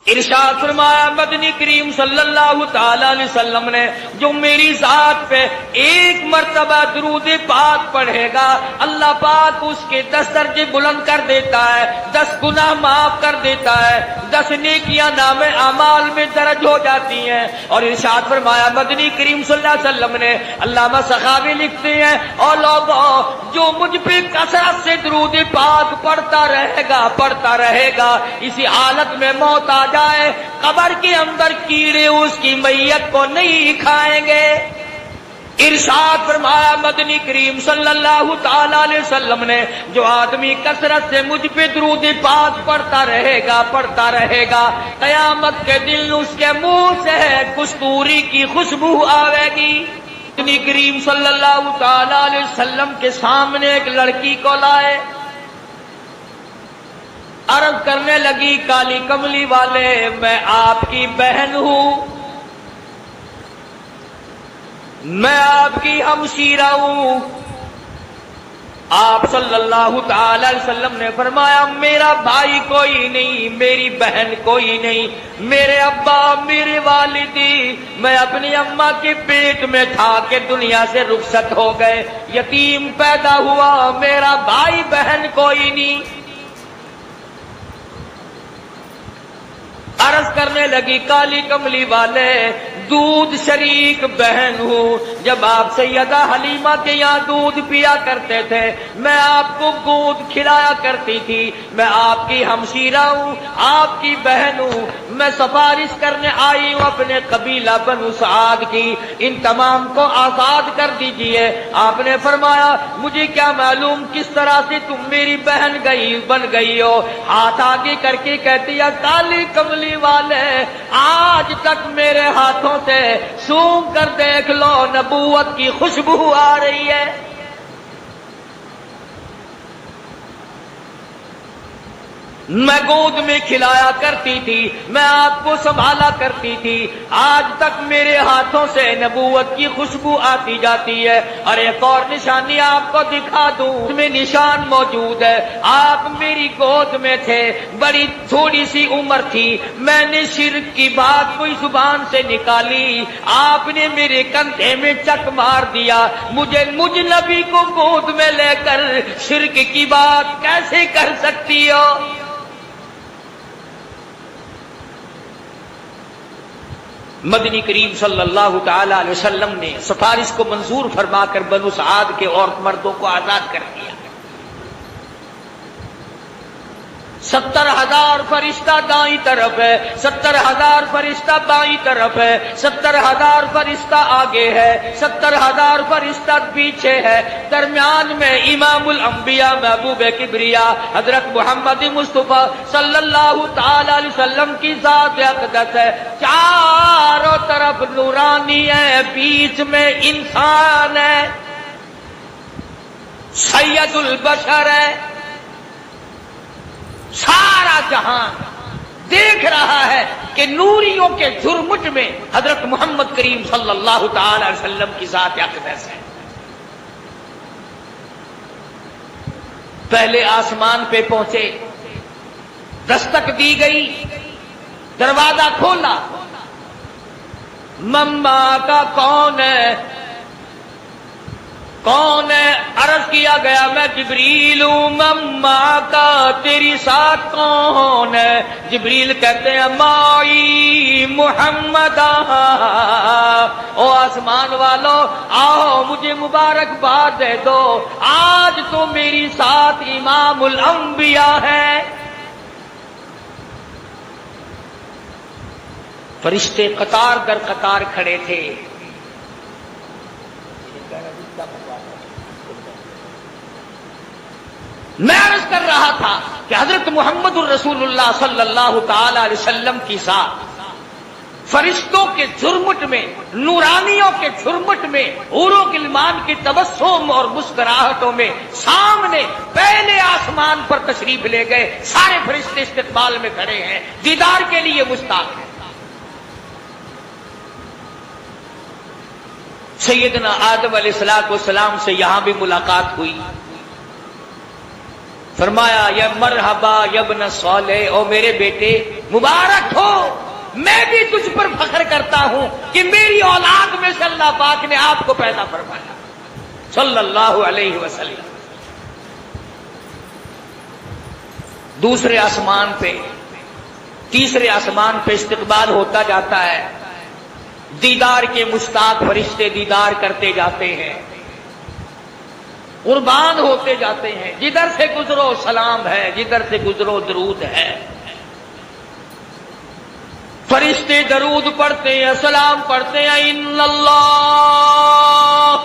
ارشاد فرمایا مدنی کریم صلی اللہ تعالی علیہ وسلم نے جو میری ذات پہ ایک مرتبہ درود پاک پڑھے گا اللہ پاک اس کے 10 درجے بلند کر دیتا ہے، 10 گناہ معاف کر دیتا ہے، 10 نیکیاں نام اعمال میں درج ہو جاتی ہیں۔ اور ارشاد فرمایا مدنی کریم صلی اللہ علیہ وسلم نے، علامہ سخاوی لکھتے ہیں اور لوگوں جو مجھ پہ کثرت سے درود پاک پڑھتا رہے گا اسی حالت میں موت آ جائے قبر کے اندر کیڑے اس کی میت کو نہیں کھائیں گے۔ ارشاد فرمایا مدنی کریم صلی اللہ تعالی علیہ وسلم نے جو آدمی کثرت سے مجھ پہ درود پاک پڑھتا رہے گا قیامت کے دن اس کے منہ سے کستوری کی خوشبو آئے گی۔ مدنی کریم صلی اللہ تعالی علیہ وسلم کے سامنے ایک لڑکی کو لائے، عرض کرنے لگی کالی کملی والے میں آپ کی بہن ہوں، میں آپ کی ہمشیرہ ہوں۔ آپ صلی اللہ تعالی علیہ وسلم نے فرمایا میرا بھائی کوئی نہیں، میری بہن کوئی نہیں، میرے ابا میرے والدی میں اپنی اماں کے پیٹ میں تھا کہ دنیا سے رخصت ہو گئے، یتیم پیدا ہوا، میرا بھائی بہن کوئی نہیں۔ عرض کرنے لگی کالی کملی والے دودھ شریک بہن ہوں، جب آپ سیدہ حلیمہ کے یہاں دودھ پیا کرتے تھے میں آپ کو گود کھلایا کرتی تھی، میں آپ کی ہمشیرہ ہوں، آپ کی بہن ہوں، میں سفارش کرنے آئی ہوں اپنے قبیلہ بنو سعد کی، ان تمام کو آزاد کر دیجئے۔ آپ نے فرمایا مجھے کیا معلوم کس طرح سے تم میری بہن بن گئی ہو، ہاتھ آگے کر کے کہتی ہے کالی کملی والے آج تک میرے ہاتھوں سے سونگھ کر دیکھ لو نبوت کی خوشبو آ رہی ہے۔ میں گود میں کھلایا کرتی تھی، میں آپ کو سنبھالا کرتی تھی، آج تک میرے ہاتھوں سے نبوت کی خوشبو آتی جاتی ہے۔ اور ایک اور نشانی آپ کو دکھا دوں، اس میں نشان موجود ہے، آپ میری گود میں تھے، بڑی تھوڑی سی عمر تھی، میں نے شرک کی بات کوئی زبان سے نکالی، آپ نے میرے کندھے میں چک مار دیا، مجھ نبی کو گود میں لے کر شرک کی بات کیسے کر سکتی ہو؟ مدنی کریم صلی اللہ تعالی علیہ وسلم نے سفارش کو منظور فرما کر بنو سعد کے عورت مردوں کو آزاد کر دیا۔ 70,000 فرشتہ دائیں طرف ہے، 70,000 فرشتہ بائیں طرف ہے، 70,000 فرشتہ آگے ہے، 70,000 فرشتہ پیچھے ہے، درمیان میں امام الانبیاء محبوب کبریا حضرت محمد مصطفیٰ صلی اللہ تعالی علیہ وسلم کی ذات اقدس ہے، چاروں طرف نورانی ہے، بیچ میں انسان ہے، سید البشر ہے۔ سارا جہان دیکھ رہا ہے کہ نوریوں کے جھرمٹ میں حضرت محمد کریم صلی اللہ تعالی علیہ وسلم کی ذات اقدس ہے۔ پہلے آسمان پہ پہنچے، دستک دی گئی، دروازہ کھولا، مما کا کون ہے؟ کون ہے؟ عرض کیا گیا میں جبریل ہوں۔ مما کا تیری ساتھ کون ہے؟ جبریل کہتے ہیں مائی محمد۔ او آسمان والو آؤ مجھے مبارکباد دے دو، آج تو میری ساتھ امام الانبیاء ہے۔ فرشتے قطار در قطار کھڑے تھے، میں عرض کر رہا تھا کہ حضرت محمد الرسول اللہ صلی اللہ تعالی علیہ وسلم کی ذات فرشتوں کے جھرمٹ میں، نورانیوں کے جھرمٹ میں، حور و غلمان کی تبسم اور مسکراہٹوں میں سامنے پہلے آسمان پر تشریف لے گئے، سارے فرشتے استقبال میں کھڑے ہیں، دیدار کے لیے مشتاق ہیں۔ سیدنا آدم علیہ السلام سے یہاں بھی ملاقات ہوئی، فرمایا یا مرحبا یبن صالح، او میرے بیٹے مبارک ہو، میں بھی تجھ پر فخر کرتا ہوں کہ میری اولاد میں سے اللہ پاک نے آپ کو پیدا فرمایا صلی اللہ علیہ وسلم۔ دوسرے آسمان پہ، تیسرے آسمان پہ استقبال ہوتا جاتا ہے، دیدار کے مشتاق فرشتے دیدار کرتے جاتے ہیں، قربان ہوتے جاتے ہیں، جدھر سے گزرو سلام ہے، جدھر سے گزرو درود ہے۔ فرشتے درود پڑھتے ہیں، سلام پڑھتے ہیں، ان اللہ،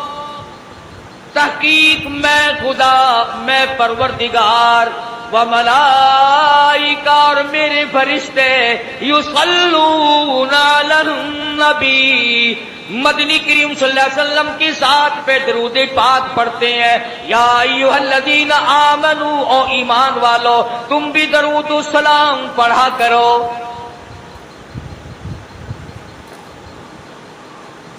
تحقیق میں خدا، میں پروردگار، و ملائکہ، اور میرے فرشتے، یصلون علی النبی، مدنی کریم صلی اللہ علیہ وسلم کی ذات پہ درود پاک پڑھتے ہیں۔ یا ایھا الذین آمنوا، او ایمان والو تم بھی درود و سلام پڑھا کرو۔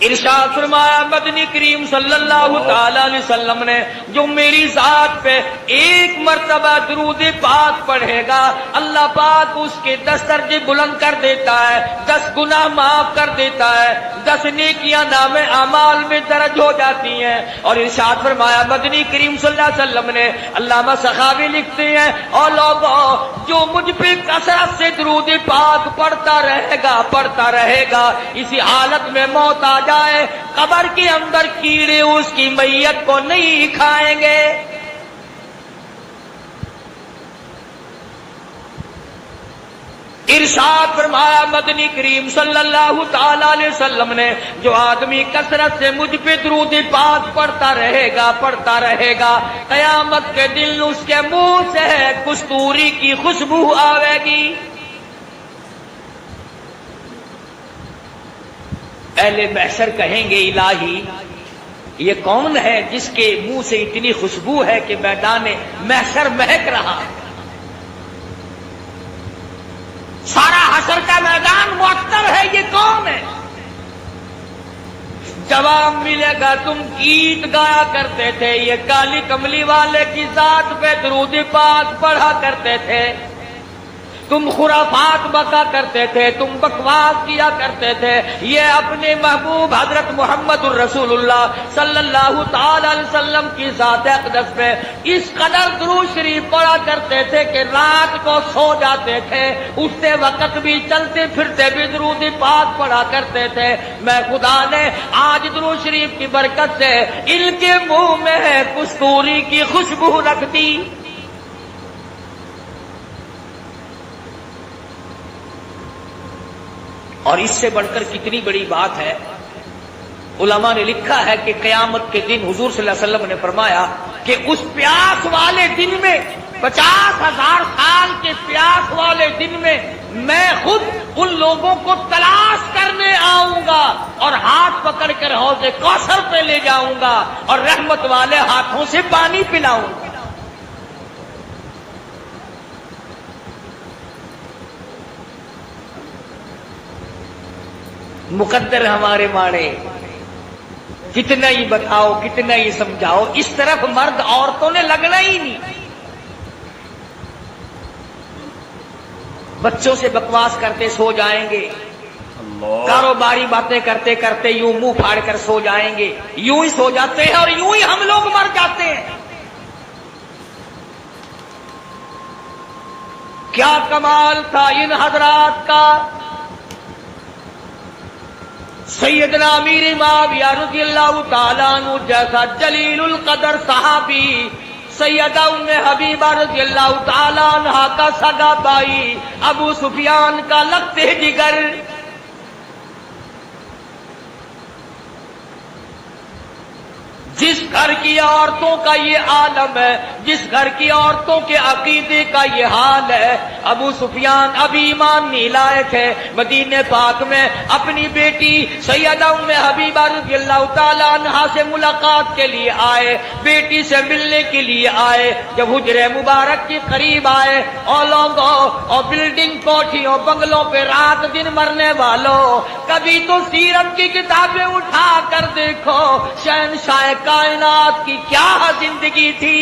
ارشاد فرمایا مدنی کریم صلی اللہ تعالی علیہ وسلم نے، جو میری ذات پہ ایک مرتبہ درود پاک پڑھے گا، اللہ پاک اس کے 10 درجے بلند کر دیتا ہے، 10 گناہ معاف کر دیتا ہے، 10 نیکیاں نام اعمال میں درج ہو جاتی ہیں۔ اور ارشاد فرمایا مدنی کریم صلی اللہ علیہ وسلم نے، علامہ سخاوی لکھتے ہیں، اور لوگوں جو مجھ پہ کثرت سے درود پاک پڑھتا رہے گا، اسی حالت میں موت آ جائے، قبر کے اندر کیڑے اس کی میت کو نہیں کھائیں گے۔ ارشاد فرمایا مدنی کریم صلی اللہ تعالی علیہ وسلم نے، جو آدمی کثرت سے مجھ پہ درود پاک پڑھتا رہے گا، قیامت کے دن اس کے منہ سے کستوری کی خوشبو آئے گی۔ اہل محشر کہیں گے الہی یہ کون ہے جس کے منہ سے اتنی خوشبو ہے کہ میدان محشر مہک رہا، سارا حشر کا میدان معطر ہے، یہ کون ہے؟ جواب ملے گا تم گیت گایا کرتے تھے، یہ کالی کملی والے کی ذات پہ درود پاک پڑھا کرتے تھے، تم خرافات بکا کرتے تھے، تم بکواس کیا کرتے تھے، یہ اپنے محبوب حضرت محمد الرسول اللہ صلی اللہ تعالی علیہ وسلم کی ذات اقدس پہ اس قدر درود شریف پڑھا کرتے تھے کہ رات کو سو جاتے تھے، اٹھتے وقت بھی چلتے پھرتے بھی درود پاک پڑھا کرتے تھے۔ میں خدا نے آج درود شریف کی برکت سے ان کے منہ میں کستوری کی خوشبو رکھ دی۔ اور اس سے بڑھ کر کتنی بڑی بات ہے، علماء نے لکھا ہے کہ قیامت کے دن حضور صلی اللہ علیہ وسلم نے فرمایا کہ اس پیاس والے دن میں، 50,000 سال کے پیاس والے دن میں خود ان لوگوں کو تلاش کرنے آؤں گا اور ہاتھ پکڑ کر حوض کوثر پہ لے جاؤں گا اور رحمت والے ہاتھوں سے پانی پلاؤں گا۔ مقدر ہمارے ماڑے، کتنا ہی بتاؤ کتنا ہی سمجھاؤ، اس طرف مرد عورتوں نے لگنا ہی نہیں۔ بچوں سے بکواس کرتے سو جائیں گے، کاروباری باتیں کرتے کرتے یوں منہ پھاڑ کر سو جائیں گے، یوں ہی سو جاتے ہیں اور یوں ہی ہم لوگ مر جاتے ہیں۔ کیا کمال تھا ان حضرات کا! سیدنا امیر معاویہ رضی اللہ تعالیٰ عنہ جیسا جلیل القدر صحابی، سیدہ ام حبیبہ رضی اللہ تعالیٰ عنہ کا سگا بھائی ابو سفیان کا لگتے جگر، جس گھر کی عورتوں کا یہ عالم ہے، جس گھر کی عورتوں کے عقیدے کا یہ حال ہے، ابو سفیان ابھی ایمان نہیں لائے تھے، مدینے پاک میں اپنی بیٹی سیدہ ام حبیبہ رضی اللہ تعالیٰ عنہا سے ملاقات کے لیے آئے، بیٹی سے ملنے کے لیے آئے۔ جب حجرے مبارک کے قریب آئے، اور لوگوں اور بلڈنگ کوٹھیوں بنگلوں پہ رات دن مرنے والوں، کبھی تو سیرت کی کتابیں اٹھا کر دیکھو، شہنشاہ کائنات کی کیا زندگی تھی۔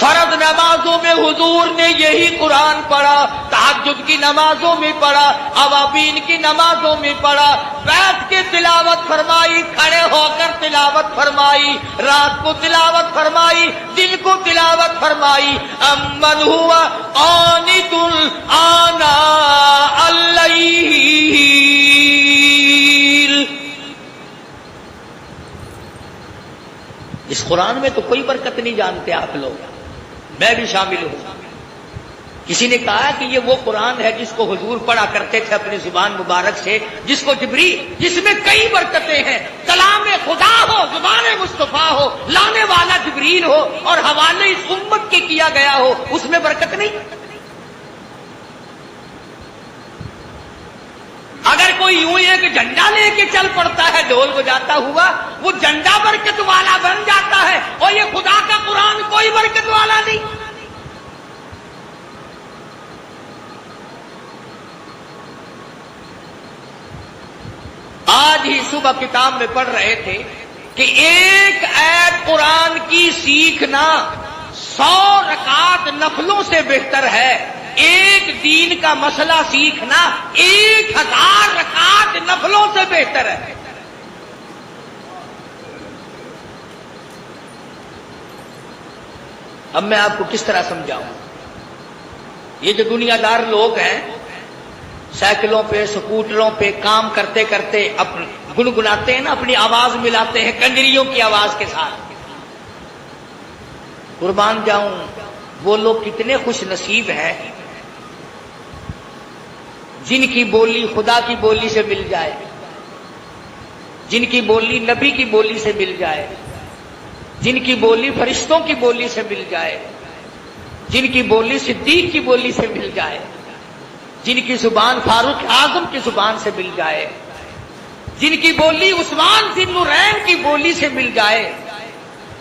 فرض نمازوں میں حضور نے یہی قرآن پڑھا، تہجد کی نمازوں میں پڑھا، اوابین کی نمازوں میں پڑھا، بیٹھ کے تلاوت فرمائی، کھڑے ہو کر تلاوت فرمائی، رات کو تلاوت فرمائی، دن کو تلاوت فرمائی۔ امن ہوا قانت آناء اللیل، اس قرآن میں تو کوئی برکت نہیں جانتے آپ لوگ، میں بھی شامل ہوں۔ کسی نے کہا کہ یہ وہ قرآن ہے جس کو حضور پڑھا کرتے تھے اپنی زبان مبارک سے، جس میں کئی برکتیں ہیں، کلام خدا ہو، زبان مصطفیٰ ہو، لانے والا جبریل ہو اور حوالے اس امت کے کیا گیا ہو، اس میں برکت نہیں؟ اگر کوئی یوں ایک جھنڈا لے کے چل پڑتا ہے ڈھول بجاتا ہوا، وہ جھنڈا برکت والا بن جاتا ہے، اور یہ خدا کا قرآن کوئی برکت والا نہیں۔ آج ہی صبح کتاب میں پڑھ رہے تھے کہ ایک ایت قرآن کی سیکھنا 100 رکعت نفلوں سے بہتر ہے، ایک دین کا مسئلہ سیکھنا 1000 رکعت نفلوں سے بہتر ہے۔ اب میں آپ کو کس طرح سمجھاؤں؟ یہ جو دنیا دار لوگ ہیں، سائیکلوں پہ سکوٹروں پہ کام کرتے کرتے گنگناتے ہیں نا، اپنی آواز ملاتے ہیں کنجریوں کی آواز کے ساتھ، قربان جاؤں وہ لوگ کتنے خوش نصیب ہیں جن کی بولی خدا کی بولی سے مل جائے، جن کی بولی نبی کی بولی سے مل جائے، جن کی بولی فرشتوں کی بولی سے مل جائے، جن کی بولی صدیق کی بولی سے مل جائے، جن کی زبان فاروق اعظم کی زبان سے مل جائے، جن کی بولی عثمان ذی النورین کی بولی سے مل جائے۔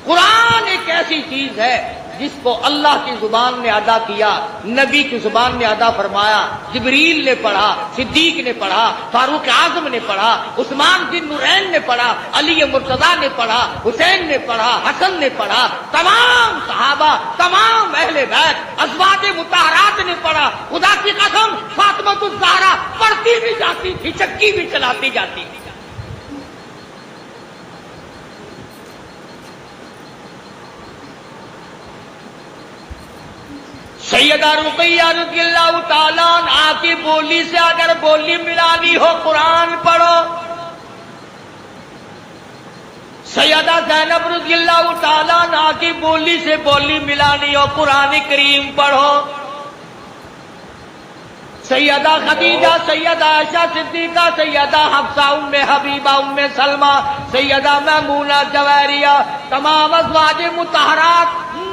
قرآن ایک ایسی چیز ہے جس کو اللہ کی زبان نے ادا کیا، نبی کی زبان نے ادا فرمایا، جبریل نے پڑھا، صدیق نے پڑھا، فاروق اعظم نے پڑھا، عثمان ذی النورین نے پڑھا، علی مرتضیٰ نے پڑھا، حسین نے پڑھا، حسن نے پڑھا، تمام صحابہ، تمام اہل بیت، ازواج مطہرات نے پڑھا۔ خدا کی قسم فاطمہ الزہرا پڑھتی بھی جاتی تھی، چکی بھی چلاتی جاتی تھی۔ سیدہ رقیہ رضی اللہ تعالیٰ عنہا کی بولی سے اگر بولی ملانی ہو قرآن پڑھو، سیدہ زینب رضی اللہ تعالیٰ عنہا کی بولی سے بولی ملانی ہو قرآن کریم پڑھو، سیدہ خدیجہ، سیدہ عائشہ صدیقہ، سیدہ حفصہ، ام حبیبہ، ام سلمہ، سیدہ میمونہ جویریہ، تمام ازواج مطہرات،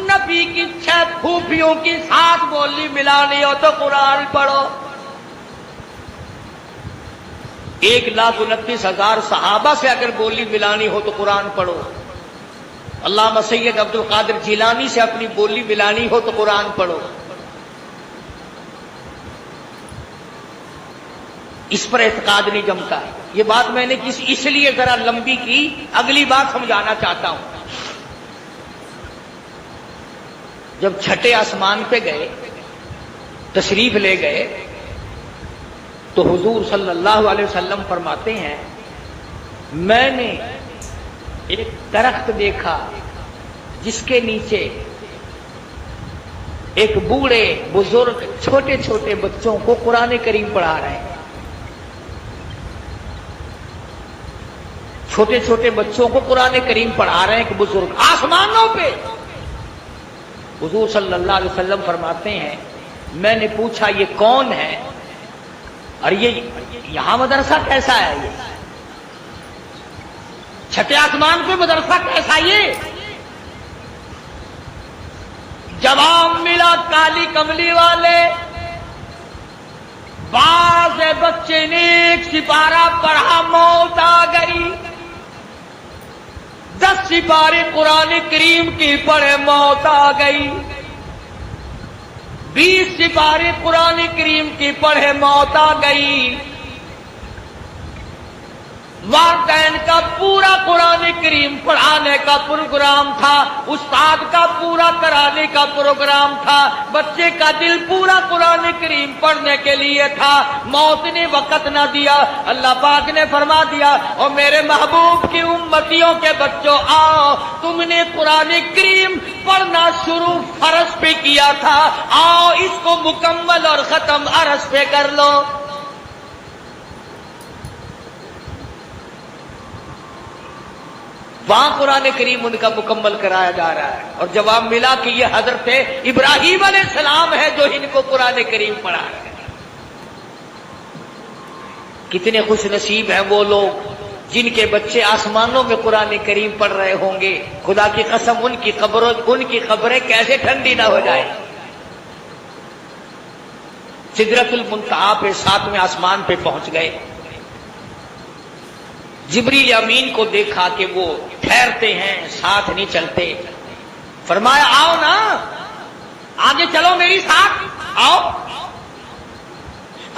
نبی کی 6 پھوپھیوں کی ساتھ بولی ملانی ہو تو قرآن پڑھو۔ 1,29,000 صحابہ سے اگر بولی ملانی ہو تو قرآن پڑھو۔ علامہ سید عبد القادر جیلانی سے اپنی بولی ملانی ہو تو قرآن پڑھو۔ اس پر اعتقاد نہیں جمتا۔ یہ بات میں نے اس لیے ذرا لمبی کی، اگلی بات سمجھانا چاہتا ہوں۔ جب چھٹے آسمان پہ گئے، تشریف لے گئے، تو حضور صلی اللہ علیہ وسلم فرماتے ہیں میں نے ایک درخت دیکھا جس کے نیچے ایک بوڑھے بزرگ چھوٹے چھوٹے بچوں کو قرآن کریم پڑھا رہے ہیں، چھوٹے چھوٹے بچوں کو قرآن کریم پڑھا رہے ہیں کہ بزرگ آسمانوں پہ۔ حضور صلی اللہ علیہ وسلم فرماتے ہیں میں نے پوچھا یہ کون ہے اور یہ یہاں مدرسہ کیسا ہے؟ یہ چھٹے آسمان پہ مدرسہ کیسا؟ یہ جواب ملا کالی کملی والے، بعض بچے نے ایک سپارہ پڑھا موت آ گئی، 10 سپارے قرآن کریم کی پڑھے موت آ گئی، 20 سپارے قرآن کریم کی پڑھے موت آ گئی، والدین کا پورا قرآن کریم پڑھانے کا پروگرام تھا، استاد کا پورا کرانے کا پروگرام تھا، بچے کا دل پورا قرآن کریم پڑھنے کے لیے تھا، موت نے وقت نہ دیا۔ اللہ پاک نے فرما دیا، اور میرے محبوب کی امتیوں کے بچوں آؤ، تم نے قرآن کریم پڑھنا شروع فرض پہ کیا تھا، آؤ اس کو مکمل اور ختم عرض پہ کر لو۔ وہاں قرآن کریم ان کا مکمل کرایا جا رہا ہے، اور جواب ملا کہ یہ حضرت ابراہیم علیہ السلام ہے جو ان کو قرآن کریم پڑھا ہے۔ کتنے خوش نصیب ہیں وہ لوگ جن کے بچے آسمانوں میں قرآن کریم پڑھ رہے ہوں گے۔ خدا کی قسم ان کی قبریں کیسے ٹھنڈی نہ ہو جائے۔ سدرۃ المنتہا پہ 7ویں آسمان پہ پہنچ گئے، جبریل امین کو دیکھا کہ وہ ٹھہرتے ہیں، ساتھ نہیں چلتے، فرمایا آؤ نا آگے چلو میری ساتھ آؤ۔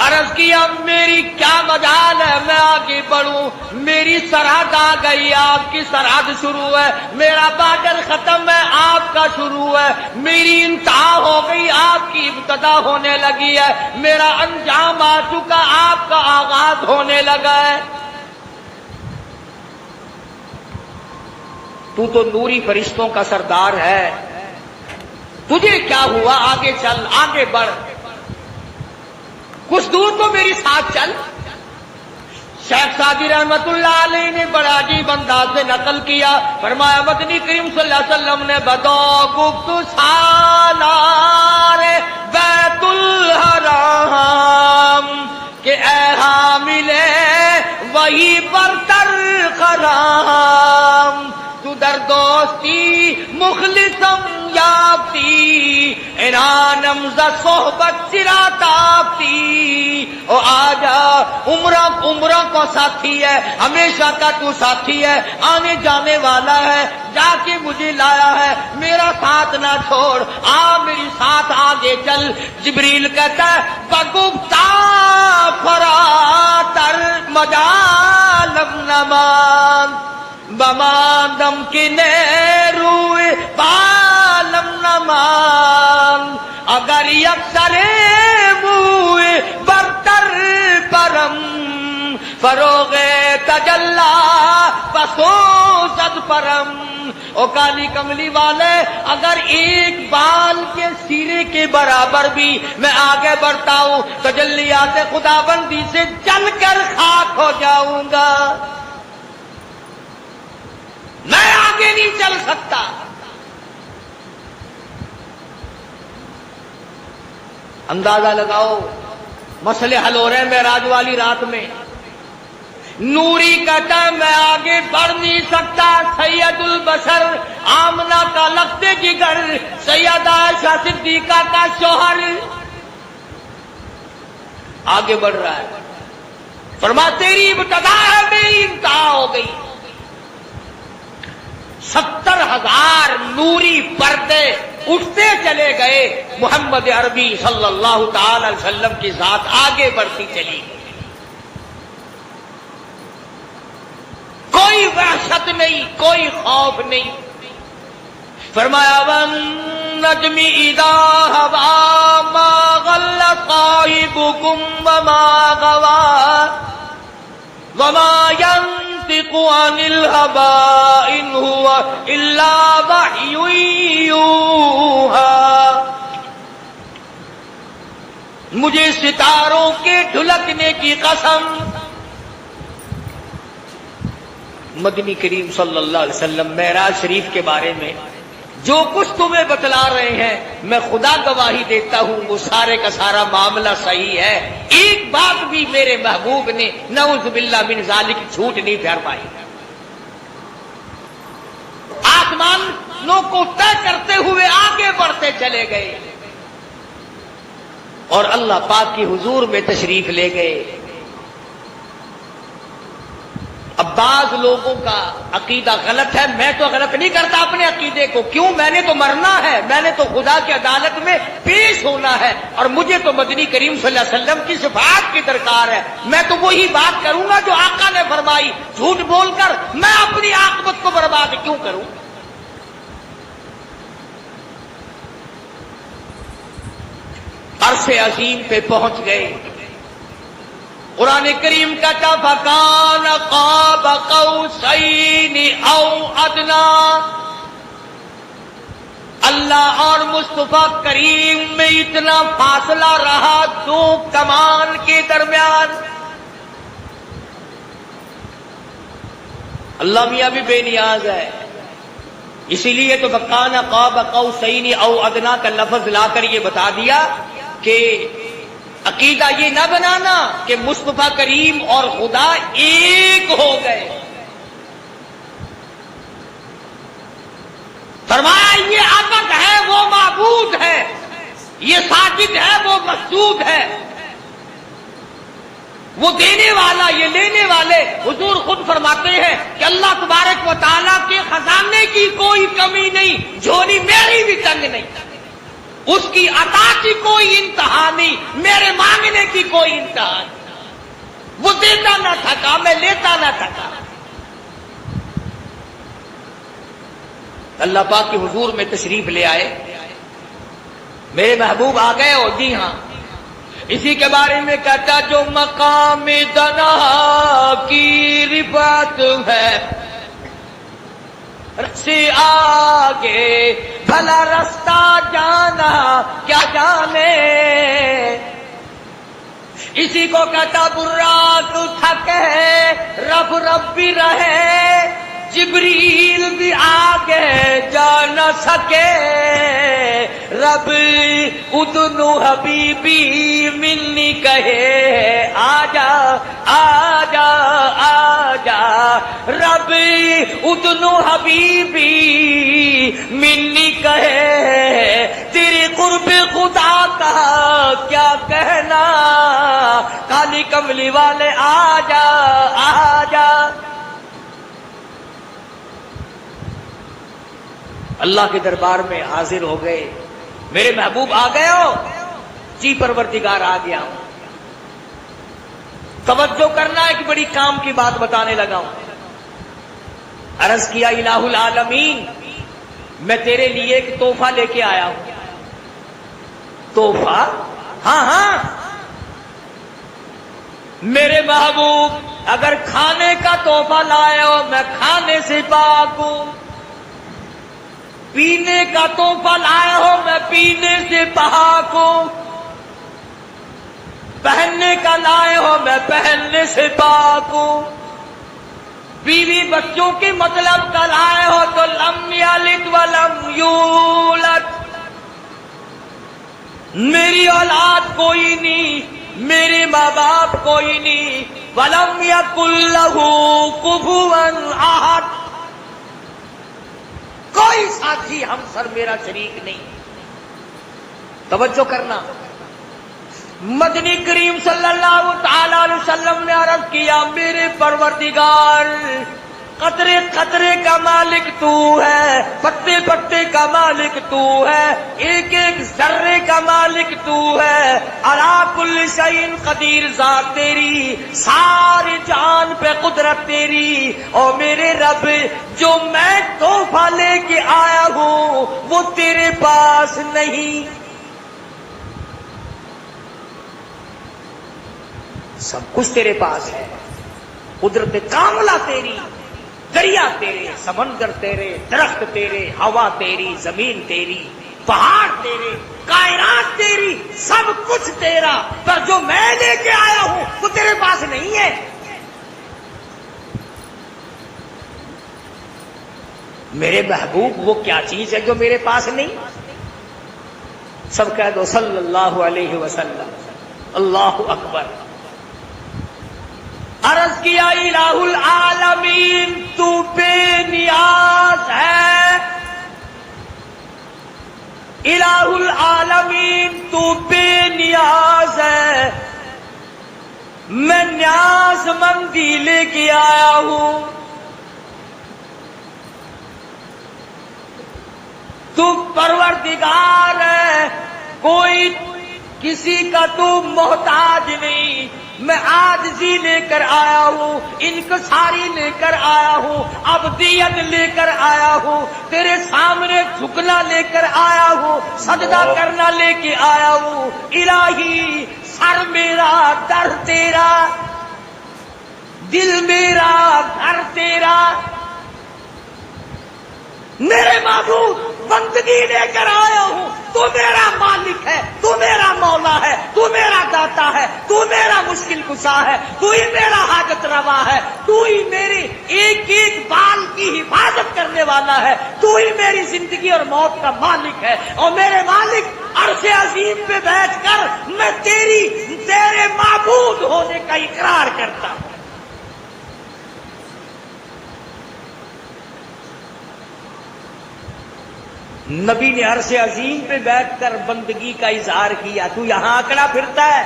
عرض کیا میری کیا مجال ہے میں آگے بڑھوں، میری سرحد آ گئی، آپ کی سرحد شروع ہے، میرا بارڈر ختم ہے، آپ کا شروع ہے، میری انتہا ہو گئی، آپ کی ابتدا ہونے لگی ہے، میرا انجام آ چکا، آپ کا آغاز ہونے لگا ہے۔ تو نوری فرشتوں کا سردار ہے، تجھے کیا ہوا، آگے چل، آگے بڑھ، کچھ دور تو میری ساتھ چل۔ شیخ سعدی رحمت اللہ علیہ نے بڑا عجیب انداز سے نقل کیا، فرمایا مدنی کریم صلی اللہ علیہ وسلم نے بدو گفت سالار بیت الحرام کہ اے حامل وہی برتر خرام، تو در دوستی مخلصم یافتی، انانم ز صحبت چرا تافتی۔ او آجا عمرہ کو ساتھی ہے، ہمیشہ کا تو ساتھی ہے، آنے جانے والا ہے، جا کے مجھے لایا ہے، میرا ساتھ نہ چھوڑ، آ میری ساتھ آگے چل۔ جبریل کہتا ہے بگفتا فراتر مجالم نمان بماندم کی نیروی بالم نمان، اگر یکسر موی برتر پرم فروغ تجلا بسوزد پرم۔ او کالی کملی والے اگر ایک بال کے سیرے کے برابر بھی میں آگے بڑھتا ہوں تجلیات خداوندی سے جل کر خاک ہو جاؤں گا، میں آگے نہیں چل سکتا۔ اندازہ لگاؤ مسئلے حل ہو رہے ہیں معراج والی رات میں، نوری کہتا ہے میں آگے بڑھ نہیں سکتا، سید البشر آمنہ کا لگتے جگر، سیدہ عائشہ صدیقہ کا شوہر آگے بڑھ رہا ہے، فرما تیری ابتدا ہے میری انتہا ہو گئی۔ 70,000 نوری پردے اٹھتے چلے گئے، محمد عربی صلی اللہ تعالی علیہ وسلم کی ذات آگے بڑھتی چلی گئی، کوئی وحشت نہیں، کوئی خوف نہیں۔ فرمایا وَالنَّجْمِ إِذَا هَوَىٰ مَا ضَلَّ صَاحِبُكُمْ وَمَا غَوَىٰ وَمَا يَنطِقُ عَنِ الْهَوَىٰ إِنْ هُوَ إِلَّا وَحْيٌ يُوحَىٰ۔ مجھے ستاروں کے ڈھلکنے کی قسم، مدنی کریم صلی اللہ علیہ وسلم معراج شریف کے بارے میں جو کچھ تمہیں بتلا رہے ہیں میں خدا گواہی دیتا ہوں وہ سارے کا سارا معاملہ صحیح ہے، ایک بات بھی میرے محبوب نے نعوذ باللہ من ذالک جھوٹ نہیں فرمائی۔ آسمانوں کو طے کرتے ہوئے آگے بڑھتے چلے گئے اور اللہ پاک کی حضور میں تشریف لے گئے۔ اب بعض لوگوں کا عقیدہ غلط ہے، میں تو غلط نہیں کرتا اپنے عقیدے کو، کیوں؟ میں نے تو مرنا ہے، میں نے تو خدا کی عدالت میں پیش ہونا ہے، اور مجھے تو مدنی کریم صلی اللہ علیہ وسلم کی شفاعت کی درکار ہے، میں تو وہی بات کروں گا جو آقا نے فرمائی، جھوٹ بول کر میں اپنی عاقبت کو برباد کیوں کروں؟ عرش عظیم پہ پہنچ گئے، قرآن کریم کہتا فَكَانَ قَابَ قَوْسَيْنِ أَوْ أَدْنَىٰ، اللہ اور مصطفیٰ کریم میں اتنا فاصلہ رہا دو کمان کے درمیان۔ اللہ میاں بھی بے نیاز ہے، اسی لیے تو فَكَانَ قَابَ قَوْسَيْنِ أَوْ أَدْنَىٰ کا لفظ لا کر یہ بتا دیا کہ عقیدہ یہ نہ بنانا کہ مصطفیٰ کریم اور خدا ایک ہو گئے۔ فرمایا یہ عبد ہے وہ معبود ہے، یہ ساجد ہے وہ مسجود ہے، وہ دینے والا یہ لینے والے۔ حضور خود فرماتے ہیں کہ اللہ تبارک و تعالیٰ کے خزانے کی کوئی کمی نہیں، جھولی میری بھی تنگ نہیں، اس کی عطا کی کوئی انتہا نہیں، میرے مانگنے کی کوئی انتہا نہیں، وہ دیتا نہ تھکا میں لیتا نہ تھکا۔ اللہ پاک کے حضور میں تشریف لے آئے، میرے محبوب آ گئے ہو، جی ہاں، اسی کے بارے میں کہتا جو مقام دنا کی رفعت ہے سے آگے بھلا رستہ جانا کیا جانے، اسی کو کہتا برات تھکے رب رب بھی رہے، جبریل بھی آگے جا نہ سکے، رب ادنو حبیبی ملنی کہے آجا آجا آجا، رب ادنو حبیبی ملنی کہے، تیرے قرب خدا کا کیا کہنا، کالی کملی والے آجا آجا۔ اللہ کے دربار میں حاضر ہو گئے، میرے محبوب آ گئے ہو، جی پروردگار آ گیا ہوں۔ توجہ کرنا ایک بڑی کام کی بات بتانے لگا ہوں۔ عرض کیا الہ العالمین میں تیرے لیے ایک تحفہ لے کے آیا ہوں۔ تحفہ؟ ہاں ہاں میرے محبوب، اگر کھانے کا تحفہ لائے ہو میں کھانے سے پاک ہوں، پینے کا تحفہ لائے ہو میں پینے سے پاک ہوں، پہننے کا لائے ہو میں پہننے سے پاک ہوں، بیوی بچوں کے مطلب کا لائے ہو تو لم یلد ولم یولد، میری اولاد کوئی نہیں، میرے ماں باپ کوئی نہیں، ولم یکن لہ کفوا احد، کوئی ساتھی ہمسر میرا شریک نہیں۔ توجہ کرنا، مدنی کریم صلی اللہ تعالی علیہ وسلم نے عرض کیا میرے پروردگار قطرے قطرے کا مالک تو ہے، پتے پتے کا مالک تو ہے، ایک ایک ذرے کا مالک تو ہے، علی کل شیء قدیر ذات تیری، ساری جان پہ قدرت تیری۔ اور میرے رب جو میں تحفہ لے کے آیا ہوں وہ تیرے پاس نہیں، سب کچھ تیرے پاس ہے، قدرت کاملہ تیری، دریا تیرے، سمندر تیرے، درخت تیرے، ہوا تیری، زمین تیری، پہاڑ تیرے، کائنات تیری، سب کچھ تیرا، پر جو میں لے کے آیا ہوں وہ تیرے پاس نہیں ہے۔ میرے محبوب وہ کیا چیز ہے جو میرے پاس نہیں؟ سب کہہ دو صلی اللہ علیہ وسلم، اللہ اکبر۔ عرض کیا الہ العالمین تو بے نیاز ہے، الہ العالمین تو بے نیاز ہے، میں نیاز مندی لے کے آیا ہوں. تو پروردگار ہے, کوئی کسی کا تو محتاج نہیں. میں عاجزی لے کر آیا ہوں, انکساری لے کر آیا ہوں, عبدیت لے کر آیا ہوں, تیرے سامنے جھکنا لے کر آیا ہوں, سجدہ کرنا لے کے آیا ہوں. الہی سر میرا در تیرا, دل میرا گھر تیرا. میرے معبود بندگی لے کر آیا ہوں. تو میرا مالک ہے, تو میرا مولا ہے, تو میرا داتا ہے, تو میرا مشکل کشا ہے, تو ہی میرا حاجت روا ہے, تو ہی میری ایک ایک بال کی حفاظت کرنے والا ہے, تو ہی میری زندگی اور موت کا مالک ہے. اور میرے مالک عرش عظیم پہ بیٹھ کر میں تیرے معبود ہونے کا اقرار کرتا ہوں. نبی نے عرش عظیم پہ بیٹھ کر بندگی کا اظہار کیا. تو یہاں اکڑا پھرتا ہے,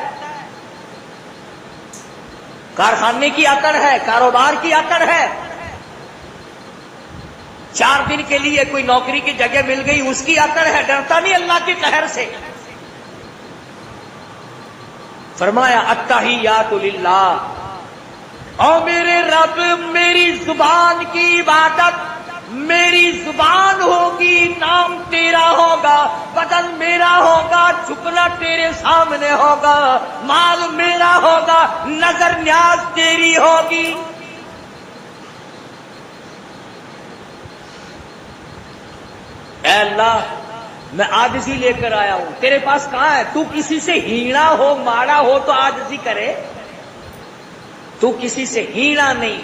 کارخانے کی اکڑ ہے, کاروبار کی اکڑ ہے. 4 دن کے لیے کوئی نوکری کی جگہ مل گئی, اس کی اکڑ ہے. ڈرتا نہیں اللہ کے قہر سے. فرمایا التحیات للہ, اور میرے رب میری زبان کی عبادت, میری زبان ہوگی, نام تیرا ہوگا, بدن میرا ہوگا, جھکنا تیرے سامنے ہوگا, مال میرا ہوگا, نظر نیاز تیری ہوگی. اے اللہ میں عاجزی لے کر آیا ہوں, تیرے پاس کہاں ہے؟ تو کسی سے ہینا ہو, ماڑا ہو تو عاجزی کرے. تو کسی سے ہینا نہیں,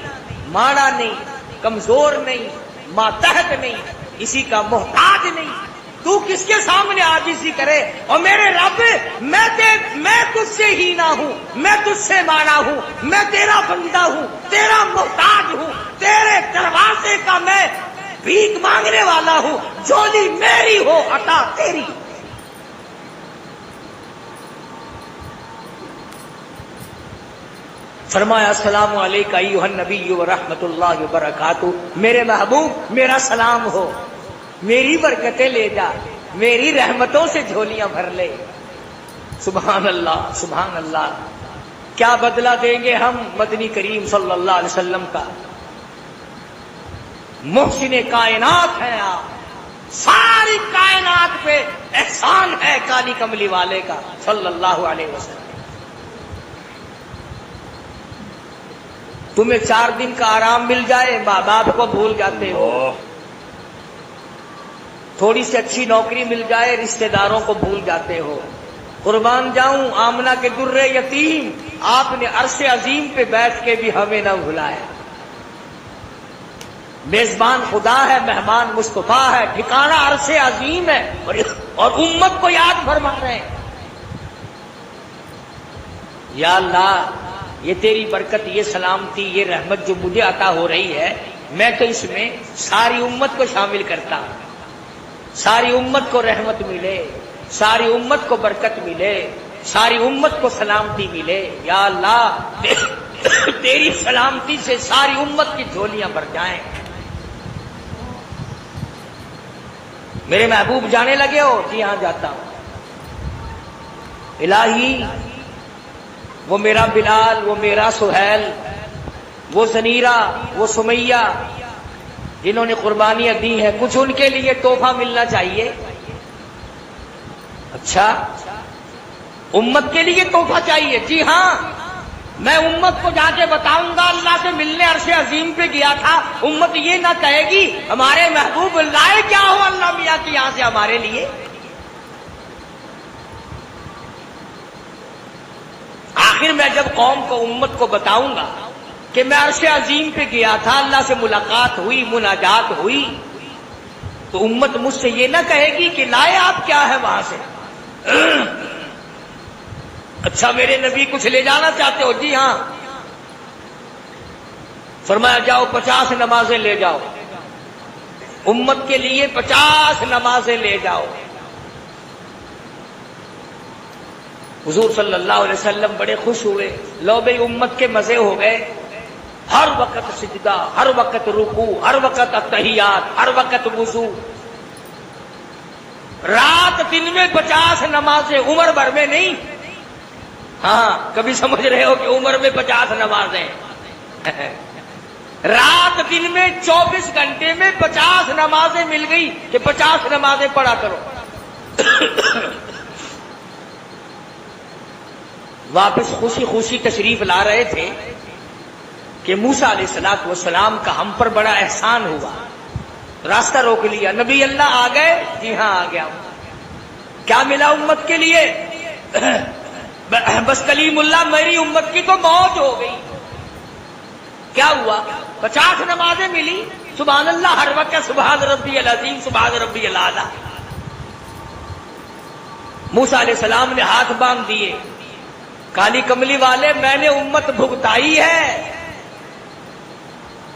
ماڑا نہیں, کمزور نہیں, ماتحت نہیں, کسی کا محتاج نہیں. تو کس کے سامنے عاجزی کرے؟ اور میرے رب میں تجھ سے ہینا ہوں, میں تجھ سے مانا ہوں, میں تیرا بندہ ہوں, تیرا محتاج ہوں, تیرے دروازے کا میں بھیک مانگنے والا ہوں. جھولی میری ہو, عطا تیری. فرمایا السلام علیکہ ایھا النبی ورحمۃ اللہ وبرکاتہ. میرے محبوب میرا سلام ہو, میری برکتیں لے جا, میری رحمتوں سے جھولیاں بھر لے. سبحان اللہ, سبحان اللہ. کیا بدلہ دیں گے ہم مدنی کریم صلی اللہ علیہ وسلم کا. محسن کائنات ہیں آپ, ساری کائنات پہ احسان ہے کالی کملی والے کا صلی اللہ علیہ وسلم. تمہیں 4 دن کا آرام مل جائے, ماں باپ کو بھول جاتے ہو. تھوڑی سی اچھی نوکری مل جائے, رشتہ داروں کو بھول جاتے ہو. قربان جاؤں آمنہ کے در یتیم, آپ نے عرش عظیم پہ بیٹھ کے بھی ہمیں نہ بھلایا. میزبان خدا ہے, مہمان مصطفیٰ ہے, ٹھکانہ عرش عظیم ہے, اور امت کو یاد فرما رہے ہیں. یا اللہ یہ تیری برکت, یہ سلامتی, یہ رحمت جو مجھے عطا ہو رہی ہے, میں تو اس میں ساری امت کو شامل کرتا ہوں. ساری امت کو رحمت ملے, ساری امت کو برکت ملے, ساری امت کو سلامتی ملے. یا اللہ تیری سلامتی سے ساری امت کی جھولیاں بھر جائیں. میرے محبوب جانے لگے ہو؟ جی ہاں جاتا ہوں. الہی وہ میرا بلال, وہ میرا سہیل, وہ زنیرہ, وہ سمیہ, جنہوں نے قربانیاں دی ہیں, کچھ ان کے لیے تحفہ ملنا چاہیے. اچھا امت کے لیے تحفہ چاہیے. جی ہاں, میں امت کو جا کے بتاؤں گا اللہ سے ملنے عرش عظیم پہ گیا تھا. امت یہ نہ کہے گی ہمارے محبوب لائے کیا ہو اللہ میاں کے یہاں سے ہمارے لیے. آخر میں جب قوم کو, امت کو بتاؤں گا کہ میں عرش عظیم پہ گیا تھا, اللہ سے ملاقات ہوئی, مناجات ہوئی, تو امت مجھ سے یہ نہ کہے گی کہ لائے آپ کیا ہے وہاں سے. اچھا میرے نبی کچھ لے جانا چاہتے ہو؟ جی ہاں. فرمایا جاؤ 50 نمازیں لے جاؤ, امت کے لیے 50 نمازیں لے جاؤ. حضور صلی اللہ علیہ وسلم بڑے خوش ہوئے، لو بھئی امت کے مزے ہو گئے، ہر وقت سجدہ، ہر وقت رکوع، ہر وقت التحیات، ہر وقت وضو، رات دن میں 50 نمازیں، عمر بھر میں نہیں۔ ہاں کبھی سمجھ رہے ہو کہ عمر میں 50 نمازیں، رات دن میں 24 گھنٹے میں 50 نمازیں مل گئی کہ 50 نمازیں پڑھا کرو۔ واپس خوشی خوشی تشریف لا رہے تھے کہ موسیٰ علیہ السلام کا ہم پر بڑا احسان ہوا، راستہ روک لیا۔ نبی اللہ آ گئے؟ جی ہاں آ گیا ہوں۔ کیا ملا امت کے لیے؟ بس کلیم اللہ میری امت کی تو موت ہو گئی۔ کیا ہوا؟ 50 نمازیں ملی، سبحان اللہ ہر وقت، سبحان ربی العظیم، سبحان ربی الاعلیٰ۔ موسیٰ علیہ السلام نے ہاتھ باندھ دیے، کالی کملی والے میں نے امت بھگتائی ہے،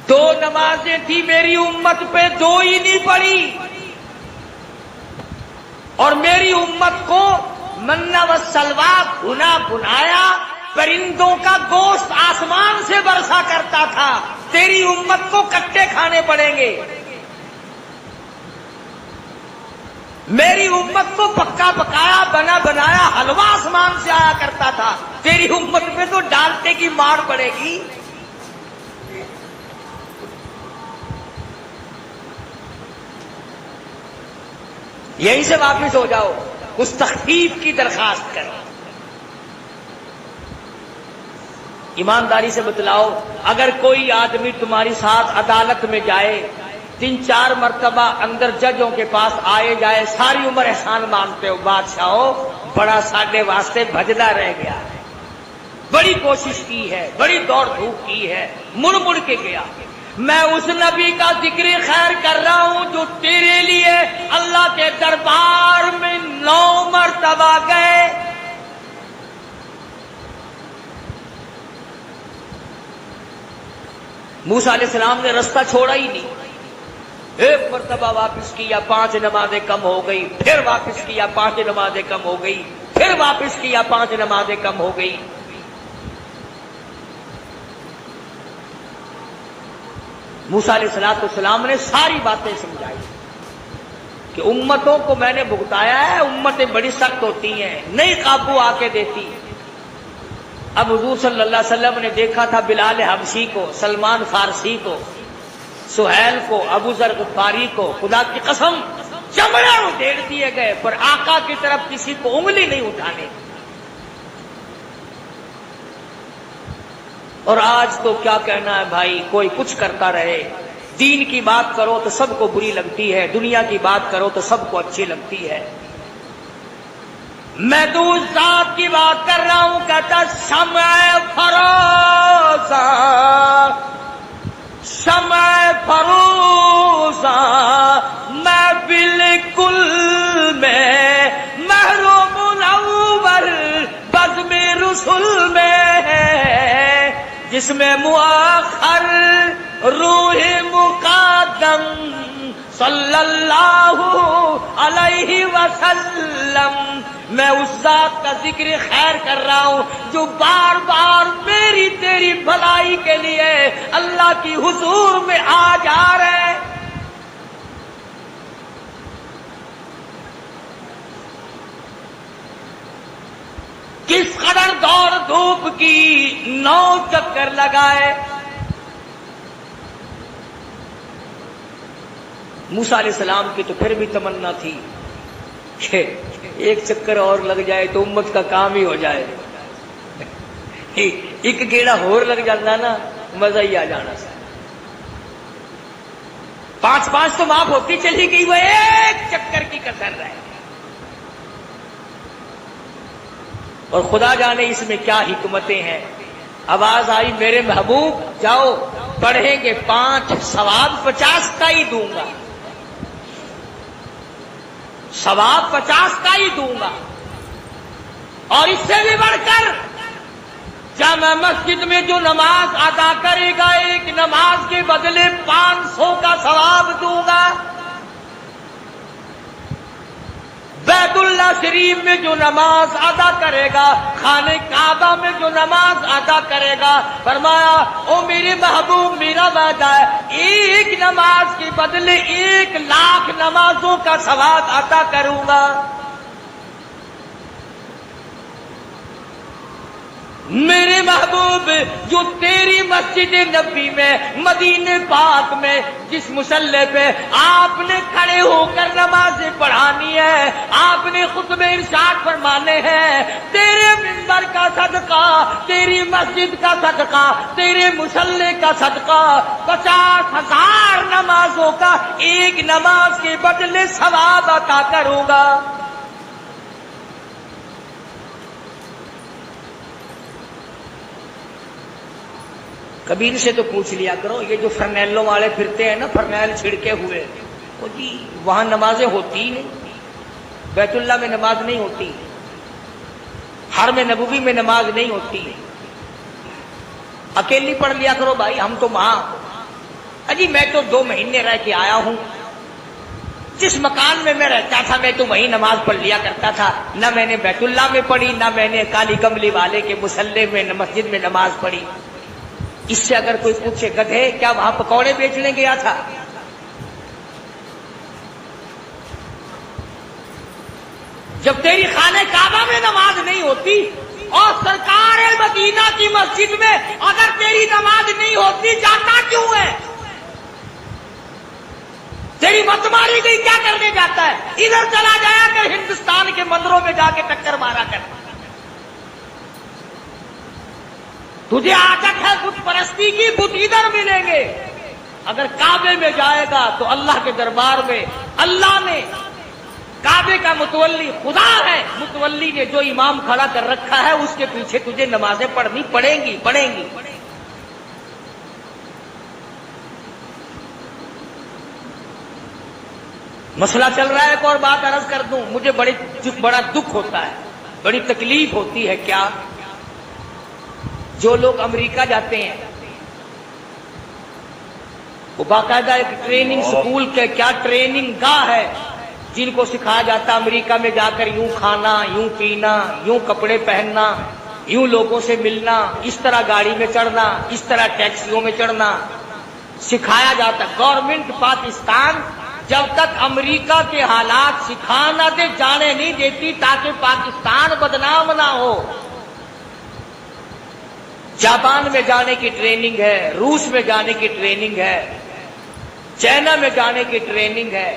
2 نمازیں تھی میری امت پہ، 2 ہی نہیں پڑھی، اور میری امت کو منا و سلوا بھنا بنایا پرندوں کا گوشت آسمان سے برسا کرتا تھا، تیری امت کو کٹے کھانے پڑیں گے۔ میری امت کو پکا پکایا بنا بنایا حلوہ آسمان سے آیا کرتا تھا، تیری امت پہ تو ڈالتے کی مار پڑے گی۔ یہیں سے واپس ہو جاؤ، اس تخفیف کی درخواست کرو۔ ایمانداری سے بتلاؤ، اگر کوئی آدمی تمہاری ساتھ عدالت میں جائے، 3-4 مرتبہ اندر ججوں کے پاس آئے جائے، ساری عمر احسان مانتے ہو، بادشاہو بڑا ساڈے واسطے بھجدا رہ گیا ہے، بڑی کوشش کی ہے، بڑی دوڑ دھوپ کی ہے، مڑ مڑ کے گیا۔ میں اس نبی کا ذکر خیر کر رہا ہوں جو تیرے لیے اللہ کے دربار میں 9 مرتبہ گئے۔ موسیٰ علیہ السلام نے رستہ چھوڑا ہی نہیں، 1 مرتبہ واپس کیا، 5 نمازیں کم ہو گئی، پھر واپس کیا، 5 نمازیں کم ہو گئی، پھر واپس کیا، 5 نمازیں کم ہو گئی۔ موسیٰ علیہ السلام نے ساری باتیں سمجھائی کہ امتوں کو میں نے بھگتایا ہے، امتیں بڑی سخت ہوتی ہیں، نہیں قابو آ کے دیتی۔ اب حضور صلی اللہ علیہ وسلم نے دیکھا تھا بلال حبشی کو، سلمان فارسی کو، سہیل کو، ابو ذر غفاری کو، خدا کی قسم چمڑے ادھیڑ دیے گئے، پر آقا کی طرف کسی کو انگلی نہیں اٹھانے۔ اور آج تو کیا کہنا ہے بھائی، کوئی کچھ کرتا رہے، دین کی بات کرو تو سب کو بری لگتی ہے، دنیا کی بات کرو تو سب کو اچھی لگتی ہے۔ میں تو اس ذات کی بات کر رہا ہوں، کہتا شمع فروزاں، شمع فروزاں میں بالکل میں محروم الاول بزم رسول میں، جس میں مؤخر روح مقدم صلی اللہ علیہ وسلم، میں اس ذات کا ذکر خیر کر رہا ہوں جو بار بار میری تیری بھلائی کے لیے اللہ کی حضور میں آ جا رہے۔ کس قدر دوڑ دھوپ کی 9 چکر لگائے۔ موسیٰ علیہ السلام کی تو پھر بھی تمنا تھی کہ 1 چکر اور لگ جائے تو امت کا کام ہی ہو جائے، ایک گیڑا اور لگ جاتا نا مزہ ہی آ جانا سا۔ 5 تو معاف ہوتی چلی گئی، وہ 1 چکر کی کسر رہے۔ اور خدا جانے اس میں کیا حکمتیں ہیں۔ آواز آئی میرے محبوب جاؤ پڑھیں گے 5، ثواب 50 کا ہی دوں گا، ثواب 50 کا ہی دوں گا، اور اس سے بھی بڑھ کر جامع مسجد میں جو نماز ادا کرے گا 1 نماز کے بدلے 500 کا ثواب دوں گا۔ بیت اللہ شریف میں جو نماز ادا کرے گا، خانہ کعبہ میں جو نماز ادا کرے گا، فرمایا او میرے محبوب میرا وعدہ ہے ایک نماز کے بدلے 1,00,000 نمازوں کا ثواب عطا کروں گا۔ میرے محبوب جو تیری مسجد نبی میں مدینے پاک میں جس مصلی پہ آپ نے کھڑے ہو کر نمازیں پڑھانی ہے، آپ نے خطبہ ارشاد فرمانے ہیں، تیرے منبر کا صدقہ، تیری مسجد کا صدقہ، تیرے مصلی کا صدقہ 50,000 نمازوں کا ایک نماز کے بدلے ثواب عطا کروں گا۔ کبیر سے تو پوچھ لیا کرو، یہ جو فرنیلوں والے پھرتے ہیں نا، فرنیل چھڑکے ہوئے، وہ جی وہاں نمازیں ہوتی ہی نہیں، بیت اللہ میں نماز نہیں ہوتی، حرم نبوی میں نماز نہیں ہوتی، اکیلی پڑھ لیا کرو بھائی، ہم تو وہاں اجی میں تو 2 مہینے رہ کے آیا ہوں، جس مکان میں رہتا تھا میں تو وہیں نماز پڑھ لیا کرتا تھا، نہ میں نے بیت اللہ میں پڑھی، نہ میں نے کالی کملی والے کے مصلی میں مسجد میں نماز پڑھی۔ اس سے اگر کوئی پوچھے گدھے کیا وہاں پکوڑے بیچنے گیا تھا؟ جب تیری خانہ کعبہ میں نماز نہیں ہوتی اور سرکار مدینہ کی مسجد میں اگر تیری نماز نہیں ہوتی، جاتا کیوں ہے؟ تیری مت ماری گئی کیا کرنے جاتا ہے؟ ادھر چلا جایا کر، ہندوستان کے مندروں میں جا کے ٹکر مارا کر۔ تجھے عادت ہے بت پرستی کی، بت ادھر ملیں گے۔ اگر کعبے میں جائے گا تو اللہ کے دربار میں اللہ نے، کعبے کا متولی خدا ہے، متولی نے جو امام کھڑا کر رکھا ہے اس کے پیچھے تجھے نمازیں پڑھنی پڑیں گی۔ مسئلہ چل رہا ہے، ایک اور بات عرض کر دوں، مجھے بڑا دکھ ہوتا ہے، بڑی تکلیف ہوتی ہے۔ کیا؟ جو لوگ امریکہ جاتے ہیں وہ باقاعدہ ایک ٹریننگ سکول کے کیا ٹریننگ گاہ ہے، جن کو سکھایا جاتا امریکہ میں جا کر یوں کھانا، یوں پینا، یوں کپڑے پہننا، یوں لوگوں سے ملنا، اس طرح گاڑی میں چڑھنا، اس طرح ٹیکسیوں میں چڑھنا سکھایا جاتا۔ گورنمنٹ پاکستان جب تک امریکہ کے حالات سکھا نہ دے جانے نہیں دیتی تاکہ پاکستان بدنام نہ ہو۔ جاپان میں جانے کی ٹریننگ ہے، روس میں جانے کی ٹریننگ ہے، چائنا میں جانے کی ٹریننگ ہے۔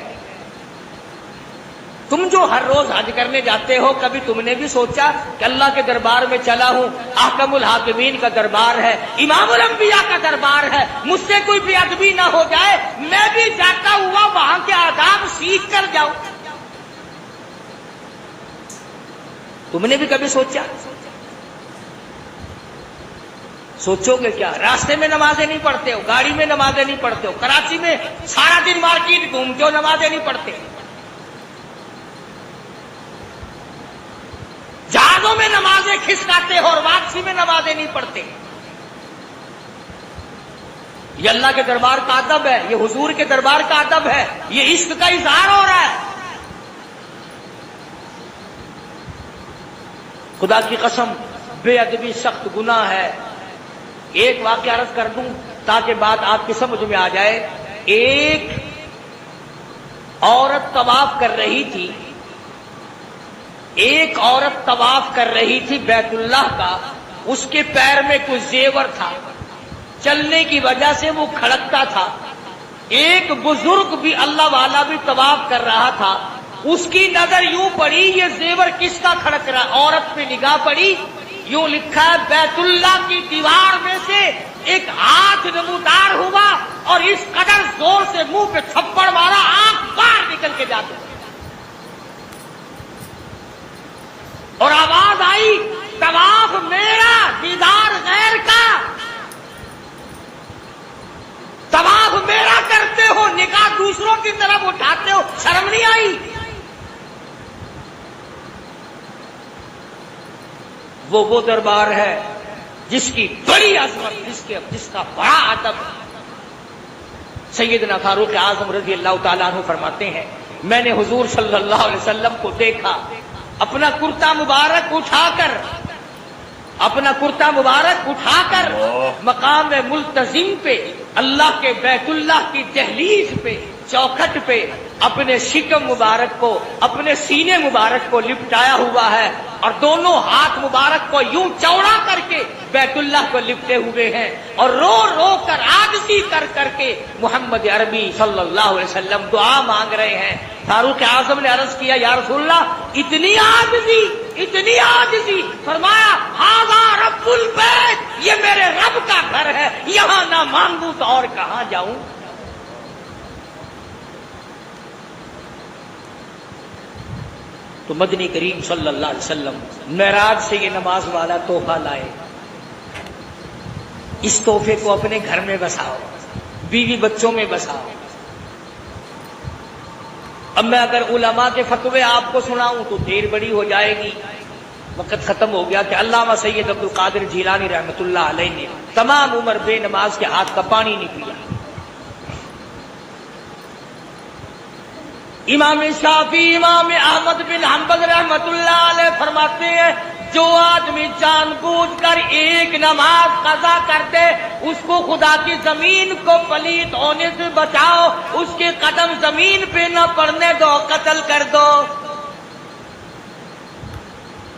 تم جو ہر روز حج کرنے جاتے ہو، کبھی تم نے بھی سوچا کہ اللہ کے دربار میں چلا ہوں، احکم الحاکمین کا دربار ہے، امام الانبیاء کا دربار ہے، مجھ سے کوئی بے ادبی نہ ہو جائے، میں بھی جاتا ہوا وہاں کے آداب سیکھ کر جاؤں؟ تم نے بھی کبھی سوچا؟ سوچو گے کیا؟ راستے میں نمازیں نہیں پڑھتے ہو، گاڑی میں نمازیں نہیں پڑھتے ہو، کراچی میں سارا دن مارکیٹ گھومتے ہو، نمازیں نہیں پڑھتے، جہازوں میں نمازیں کھسکاتے ہو اور واپسی میں نمازیں نہیں پڑھتے۔ یہ اللہ کے دربار کا ادب ہے، یہ حضور کے دربار کا ادب ہے، یہ عشق کا اظہار ہو رہا ہے۔ خدا کی قسم بے ادبی سخت گناہ ہے۔ ایک واقعہ عرض کر دوں تاکہ بات آپ کی سمجھ میں آ جائے۔ ایک عورت طواف کر رہی تھی، بیت اللہ کا، اس کے پیر میں کوئی زیور تھا، چلنے کی وجہ سے وہ کھڑکتا تھا۔ ایک بزرگ بھی اللہ والا بھی طواف کر رہا تھا، اس کی نظر یوں پڑی یہ زیور کس کا کھڑک رہا، عورت پہ نگاہ پڑی، یوں لکھا ہے بیت اللہ کی دیوار میں سے ایک ہاتھ نمودار ہوا اور اس قدر زور سے منہ پہ تھپڑ مارا آنکھ باہر نکل کے جاتے، اور آواز آئی طواف میرا دیدار غیر کا، طواف میرا کرتے ہو نگاہ دوسروں کی طرف اٹھاتے ہو، شرم نہیں آئی؟ وہ دربار ہے جس کی بڑی عظمت، جس کا بڑا ادب سیدنا فاروق اعظم رضی اللہ تعالیٰ عنہ فرماتے ہیں میں نے حضور صلی اللہ علیہ وسلم کو دیکھا اپنا کرتا مبارک اٹھا کر مقام ملتزم پہ اللہ کے بیت اللہ کی دہلیز پہ چوکھٹ پہ اپنے شکم مبارک کو اپنے سینے مبارک کو لپٹایا ہوا ہے اور دونوں ہاتھ مبارک کو یوں چوڑا کر کے بیت اللہ کو لپٹے ہوئے ہیں اور رو رو کر عاجزی کر کے محمد عربی صلی اللہ علیہ وسلم دعا مانگ رہے ہیں۔ فاروق اعظم نے عرض کیا یا رسول اللہ اتنی عاجزی، فرمایا ھذا رب البیت، یہ میرے رب کا گھر ہے، یہاں نہ مانگوں تو اور کہاں جاؤں۔ تو مدنی کریم صلی اللہ علیہ وسلم معراج سے یہ نماز والا تحفہ لائے، اس تحفے کو اپنے گھر میں بساؤ، بیوی بچوں میں بساؤ۔ اب میں اگر علماء کے فتوے آپ کو سناؤں تو دیر بڑی ہو جائے گی، وقت ختم ہو گیا کہ علامہ سید عبد القادر جیلانی رحمۃ اللہ علیہ نے تمام عمر بے نماز کے ہاتھ کا پانی نہیں پیا۔ امام شافعی امام احمد بن حنبل رحمۃ اللہ علیہ فرماتے ہیں جو آدمی جان بوجھ کر ایک نماز قضا کر دے اس کو خدا کی زمین کو پلید ہونے سے بچاؤ، اس کے قدم زمین پہ نہ پڑنے دو، قتل کر دو۔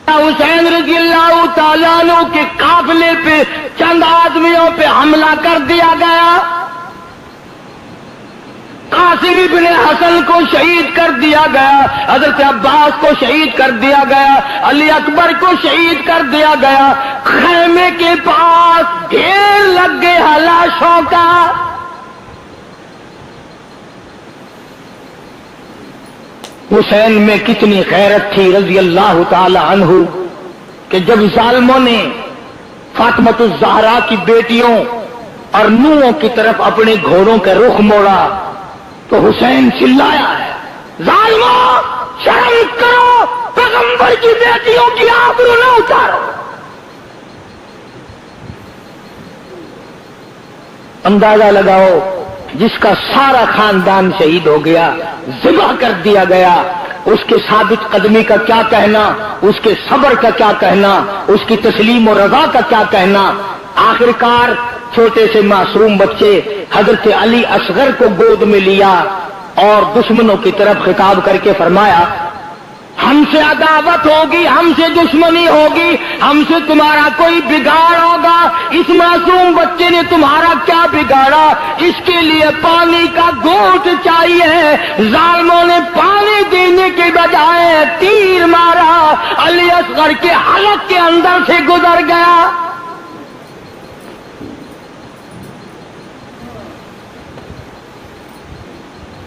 حسین رضی اللہ تعالیٰ عنہ کے قافلے پہ چند آدمیوں پہ حملہ کر دیا گیا، قاسم ابن حسن کو شہید کر دیا گیا، حضرت عباس کو شہید کر دیا گیا، علی اکبر کو شہید کر دیا گیا۔ خیمے کے پاس ڈھیر لگ گئے لاشوں کا۔ حسین میں کتنی غیرت تھی رضی اللہ تعالی عنہ کہ جب ظالموں نے فاطمۃ الزہرا کی بیٹیوں اور نوحوں کی طرف اپنے گھوڑوں کا رخ موڑا تو حسین چلایا ہے ظالموں شرم کرو، پیغمبر کی بیٹیوں کی آبرو نہ اتارو۔ اندازہ لگاؤ جس کا سارا خاندان شہید ہو گیا، ذبح کر دیا گیا، اس کے ثابت قدمی کا کیا کہنا، اس کے صبر کا کیا کہنا، اس کی تسلیم و رضا کا کیا کہنا۔ آخرکار چھوٹے سے معصوم بچے حضرت علی اصغر کو گود میں لیا اور دشمنوں کی طرف خطاب کر کے فرمایا ہم سے عداوت ہوگی، ہم سے دشمنی ہوگی، ہم سے تمہارا کوئی بگاڑ ہوگا، اس معصوم بچے نے تمہارا کیا بگاڑا، اس کے لیے پانی کا گھونٹ چاہیے۔ ظالموں نے پانی دینے کے بجائے تیر مارا، علی اصغر کے حلق کے اندر سے گزر گیا۔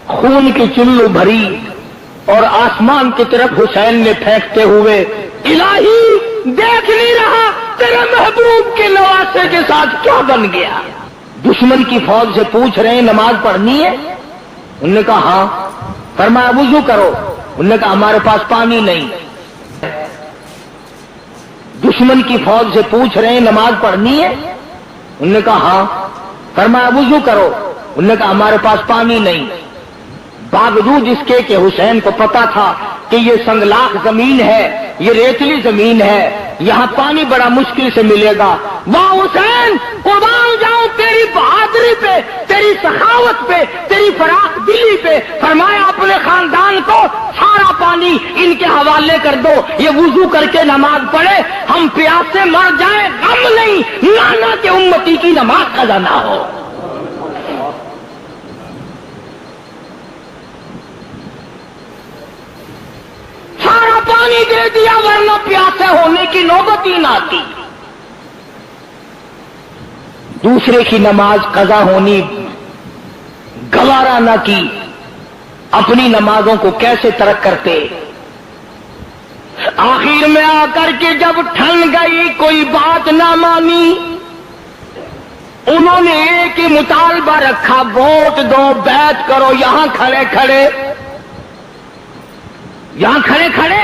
خون کی چلو بھری اور آسمان کی طرف حسین نے پھینکتے ہوئے الہی دیکھ نہیں رہا تیرے محبوب کے نواسے کے ساتھ کیا بن گیا۔ دشمن کی فوج سے پوچھ رہے ہیں نماز پڑھنی ہے؟ انہوں نے کہا ہاں۔ فرمایا وضو کرو، انہوں نے کہا ہمارے پاس پانی نہیں۔ دشمن کی فوج سے پوچھ رہے ہیں نماز پڑھنی ہے؟ انہوں نے کہا ہاں۔ فرمایا وضو کرو، انہوں نے کہا ہمارے پاس پانی نہیں۔ باوجود اس کے کہ حسین کو پتا تھا کہ یہ سنگلاخ زمین ہے، یہ ریتلی زمین ہے، یہاں پانی بڑا مشکل سے ملے گا، واہ حسین قربان جاؤں تیری بہادری پہ، تیری سخاوت پہ، تیری فراخ دلی پہ۔ فرمایا اپنے خاندان کو سارا پانی ان کے حوالے کر دو، یہ وضو کر کے نماز پڑھے، ہم پیاس سے مر جائیں غم نہیں، نانا کے امتی کی نماز قضا نہ ہو۔ سارا پانی دے دیا ورنہ پیاسے ہونے کی نوبت ہی نہ آتی۔ دوسرے کی نماز قضا ہونی گوارا نہ کی، اپنی نمازوں کو کیسے ترک کرتے۔ آخر میں آ کر کے جب ٹھن گئی کوئی بات نہ مانی، انہوں نے ایک ہی مطالبہ رکھا ووٹ دو، بیعت کرو، یہاں کھڑے کھڑے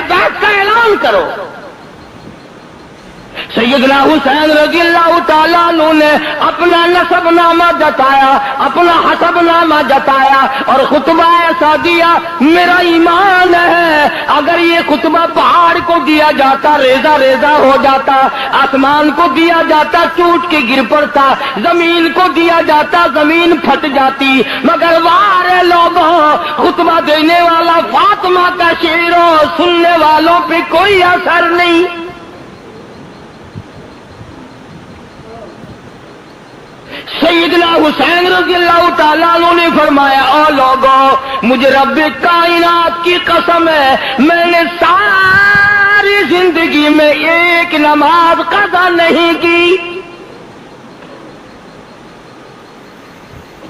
بیعت کا اعلان کرو۔ سیدنا حسین رضی اللہ تعالیٰ عنہ نے اپنا نسب نامہ جتایا، اپنا حسب نامہ جتایا اور خطبہ ایسا دیا، میرا ایمان ہے اگر یہ خطبہ پہاڑ کو دیا جاتا ریزہ ریزہ ہو جاتا، آسمان کو دیا جاتا ٹوٹ کے گر پڑتا، زمین کو دیا جاتا زمین پھٹ جاتی، مگر وارے لوگوں خطبہ دینے والا فاطمہ کا شعر سننے والوں پہ کوئی اثر نہیں۔ سیدنا حسین رضی اللہ تعالیٰ عنہ نے فرمایا، او لوگوں مجھے رب کائنات کی قسم ہے میں نے ساری زندگی میں ایک نماز قضا نہیں کی۔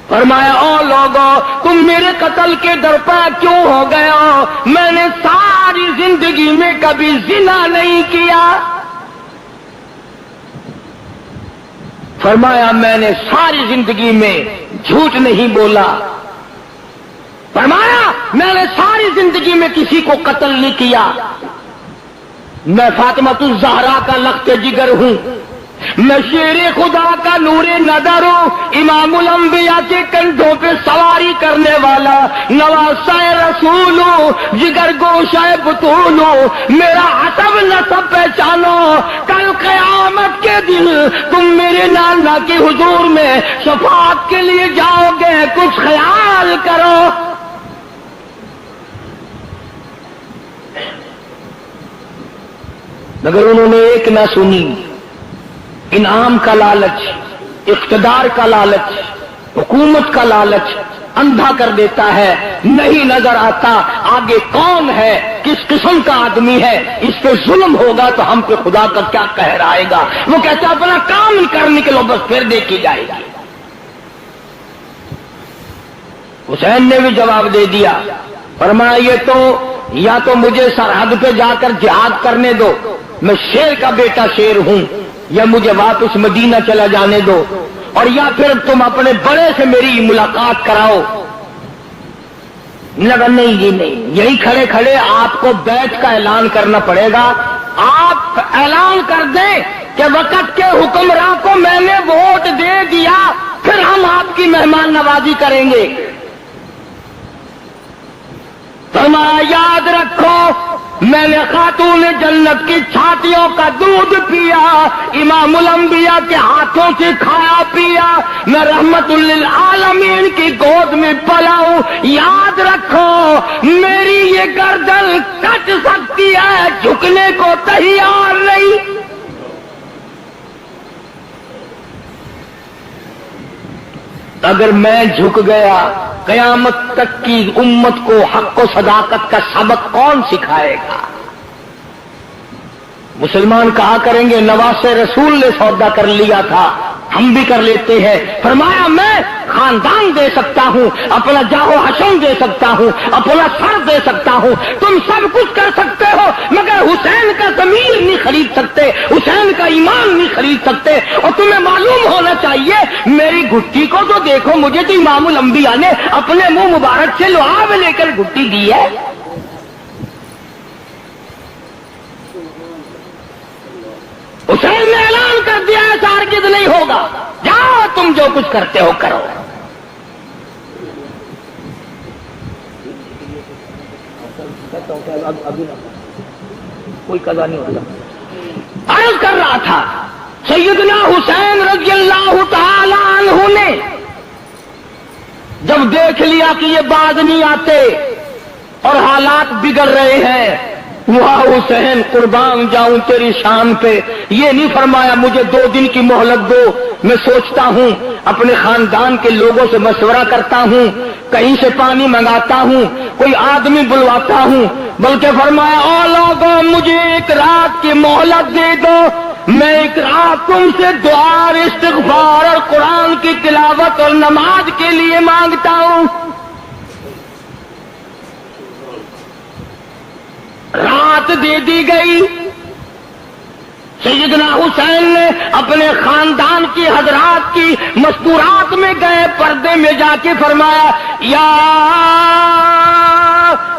فرمایا، او لوگوں تم میرے قتل کے درپا کیوں ہو گئے ہو؟ میں نے ساری زندگی میں کبھی زنا نہیں کیا۔ فرمایا، میں نے ساری زندگی میں جھوٹ نہیں بولا۔ فرمایا، میں نے ساری زندگی میں کسی کو قتل نہیں کیا۔ میں فاطمہ الزہرا کا لخت جگر ہوں، میں شیر خدا کا نور نظر ہوں، امام الانبیاء کے کندھوں پہ سواری کرنے والا نواسہ رسول ہوں، جگر گوشہ بطول ہوں، میرا حسب نسب پہچانو، کل قیامت کے دن تم میرے نانا کے حضور میں شفاعت کے لیے جاؤ گے، کچھ خیال کرو۔ مگر انہوں نے ایک نہ سنی، انعام کا لالچ، اقتدار کا لالچ، حکومت کا لالچ اندھا کر دیتا ہے، نہیں نظر آتا آگے کون ہے، کس قسم کا آدمی ہے، اس پہ ظلم ہوگا تو ہم پہ خدا کا کیا قہر آئے گا۔ وہ کہتا اپنا کام کر نکلو بس پھر دیکھی جائے گی۔ حسین نے بھی جواب دے دیا، فرمایا یہ تو یا تو مجھے سرحد پہ جا کر جہاد کرنے دو، میں شیر کا بیٹا شیر ہوں، یا مجھے واپس مدینہ چلا جانے دو، اور یا پھر تم اپنے بڑے سے میری ملاقات کراؤ۔ لگا نہیں جی نہیں، یہی کھڑے کھڑے آپ کو بیعت کا اعلان کرنا پڑے گا۔ آپ اعلان کر دیں کہ وقت کے حکمراں کو میں نے ووٹ دے دیا، پھر ہم آپ کی مہمان نوازی کریں گے۔ فرمایا، یاد رکھو میں نے خاتون جنت کی چھاتیوں کا دودھ پیا، امام الانبیاء کے ہاتھوں سے کھایا پیا، میں رحمت للعالمین کی گود میں پلا ہوں۔ یاد رکھو میری یہ گردن کٹ سکتی ہے، جھکنے کو تیار نہیں۔ اگر میں جھک گیا قیامت تک کی امت کو حق و صداقت کا سبق کون سکھائے گا؟ مسلمان کہا کریں گے نواسہ رسول نے سودا کر لیا تھا، ہم بھی کر لیتے ہیں۔ فرمایا، میں خاندان دے سکتا ہوں، اپنا جاہو حشم دے سکتا ہوں، اپنا سر دے سکتا ہوں، تم سب کچھ کر سکتے ہو، مگر حسین کا ضمیر نہیں خرید سکتے، حسین کا ایمان نہیں خرید سکتے۔ اور تمہیں معلوم ہونا چاہیے میری گھٹی کو تو دیکھو، مجھے تو امام الانبیاء نے اپنے منہ مبارک سے لعاب لے کر گھٹی دی ہے۔ حسین نے اعلان کر دیا ہے ہرگز نہیں ہوگا، جاؤ تم جو کچھ کرتے ہو کرو۔ کوئی قضا نہیں ہوتا۔ عرض کر رہا تھا سیدنا حسین رضی اللہ تعالی عنہ نے جب دیکھ لیا کہ یہ باز نہیں آتے اور حالات بگڑ رہے ہیں، واہ حسین قربان جاؤں تیری شان پہ، یہ نہیں فرمایا مجھے 2 دن کی مہلت دو، میں سوچتا ہوں، اپنے خاندان کے لوگوں سے مشورہ کرتا ہوں، کہیں سے پانی منگاتا ہوں، کوئی آدمی بلواتا ہوں، بلکہ فرمایا، او لوگوں مجھے 1 رات کی مہلت دے دو، میں 1 رات تم سے دعا اور استغفار اور قرآن کی تلاوت اور نماز کے لیے مانگتا ہوں۔ رات دے دی گئی۔ سیدنا حسین نے اپنے خاندان کی حضرات کی مستورات میں گئے، پردے میں جا کے فرمایا، یا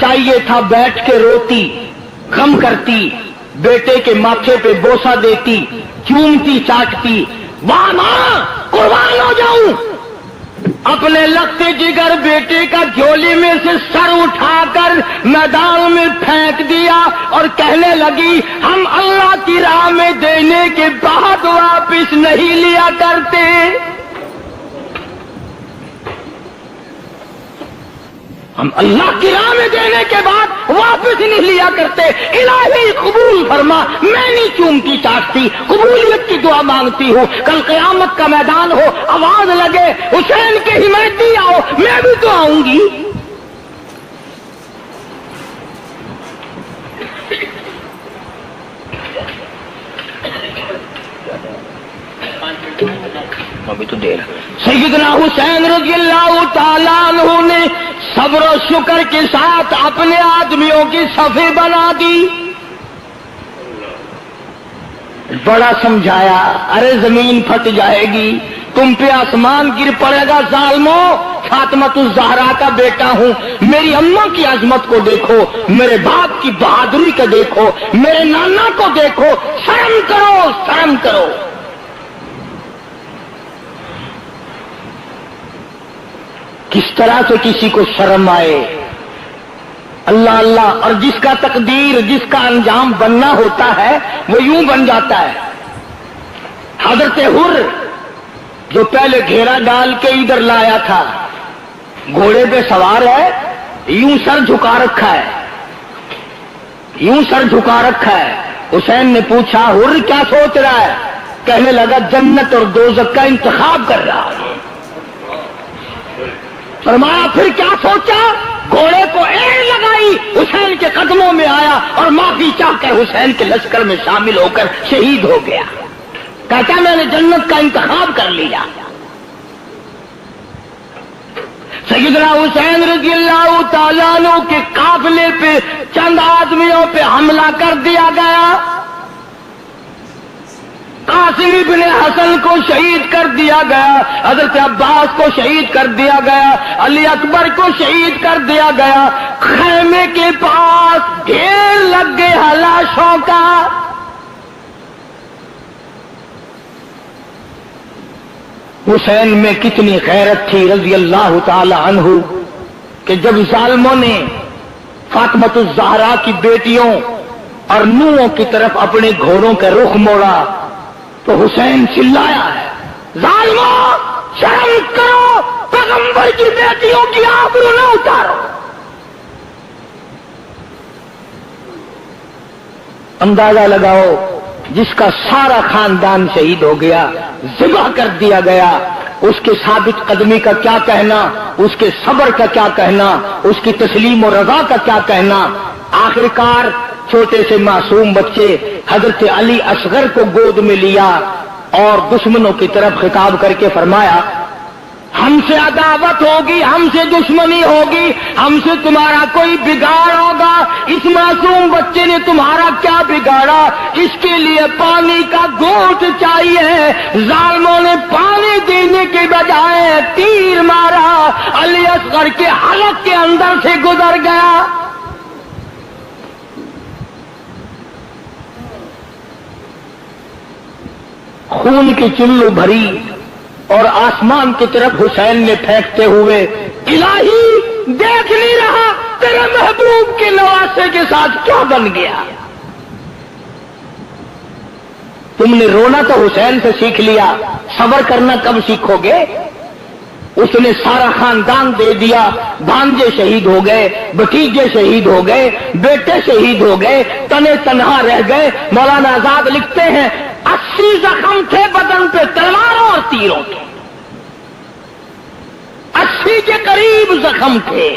چاہیے تھا بیٹھ کے روتی، غم کرتی، بیٹے کے ماتھے پہ بوسہ دیتی، چومتی چاٹتی، واہ ماں قربان ہو جاؤں۔ اپنے لگتے جگر بیٹے کا جھولی میں سے سر اٹھا کر میدان میں پھینک دیا اور کہنے لگی ہم اللہ کی راہ میں دینے کے بعد واپس نہیں لیا کرتے۔ ہم اللہ کی راہ میں دینے کے بعد واپس نہیں لیا کرتے۔ الہی قبول فرما، میں نہیں چومتی چاٹتی، قبولیت کی دعا مانگتی ہوں۔ کل قیامت کا میدان ہو، آواز لگے حسین کے حمایتی آؤ، میں بھی تو آؤں گی۔ ابھی تو دیر سیدنا حسین رضی اللہ تعالیٰ عنہ نے صبر و شکر کے ساتھ اپنے آدمیوں کی صفیں بنا دی، بڑا سمجھایا، ارے زمین پھٹ جائے گی، تم پہ آسمان گر پڑے گا ظالموں، فاطمۃ الزہرا کا بیٹا ہوں، میری اماں کی عظمت کو دیکھو، میرے باپ کی بہادری کو دیکھو، میرے نانا کو دیکھو، شرم کرو شرم کرو۔ کس طرح سے کسی کو شرم آئے، اللہ اللہ، اور جس کا تقدیر، جس کا انجام بننا ہوتا ہے وہ یوں بن جاتا ہے۔ حضرت حر جو پہلے گھیرا ڈال کے ادھر لایا تھا، گھوڑے پہ سوار ہے، یوں سر جھکا رکھا ہے، یوں سر جھکا رکھا ہے۔ حسین نے پوچھا حر کیا سوچ رہا ہے؟ کہنے لگا جنت اور دوزخ کا انتخاب کر رہا ہے۔ فرمایا پھر کیا سوچا؟ گھوڑے کو ایڑ لگائی، حسین کے قدموں میں آیا اور معافی چاہ کر حسین کے لشکر میں شامل ہو کر شہید ہو گیا۔ کہتا میں نے جنت کا انتخاب کر لیا۔ سیدنا حسین رضی اللہ تعالیٰ عنہ کے قافلے پہ چند آدمیوں پہ حملہ کر دیا گیا، قاسم ابن حسن کو شہید کر دیا گیا، حضرت عباس کو شہید کر دیا گیا، علی اکبر کو شہید کر دیا گیا۔ خیمے کے پاس ڈھیر لگ گئے لاشوں کا۔ حسین میں کتنی غیرت تھی رضی اللہ تعالی عنہ کہ جب ظالموں نے فاطمۃ الزہرا کی بیٹیوں اور نوحوں کی طرف اپنے گھوڑوں کا رخ موڑا تو حسین چلایا ہے، ظالموں شرم کرو، پیغمبر کی بیٹیوں کی آبرو نہ اتارو۔ اندازہ لگاؤ، جس کا سارا خاندان شہید ہو گیا، ذبح کر دیا گیا، اس کے ثابت قدمی کا کیا کہنا، اس کے صبر کا کیا کہنا، اس کی تسلیم و رضا کا کیا کہنا۔ آخرکار چھوٹے سے معصوم بچے حضرت علی اصغر کو گود میں لیا اور دشمنوں کی طرف خطاب کر کے فرمایا ہم سے عداوت ہوگی، ہم سے دشمنی ہوگی، ہم سے تمہارا کوئی بگاڑ ہوگا، اس معصوم بچے نے تمہارا کیا بگاڑا؟ اس کے لیے پانی کا گھونٹ چاہیے۔ ظالموں نے پانی دینے کے بجائے تیر مارا، علی اصغر کے حلق کے اندر سے گزر گیا۔ خون کی چلو بھری اور آسمان کی طرف حسین نے پھینکتے ہوئے، الہی دیکھ نہیں رہا تیرے محبوب کے نواسے کے ساتھ کیا بن گیا؟ تم نے رونا تو حسین سے سیکھ لیا، صبر کرنا کب سیکھو گے؟ اس نے سارا خاندان دے دیا، بھانجے شہید ہو گئے، بھتیجے شہید ہو گئے، بیٹے شہید ہو گئے، تنے تنہا رہ گئے۔ مولانا آزاد لکھتے ہیں 80 زخم تھے بدن پہ تلواروں اور تیروں کے، 80 کے قریب زخم تھے۔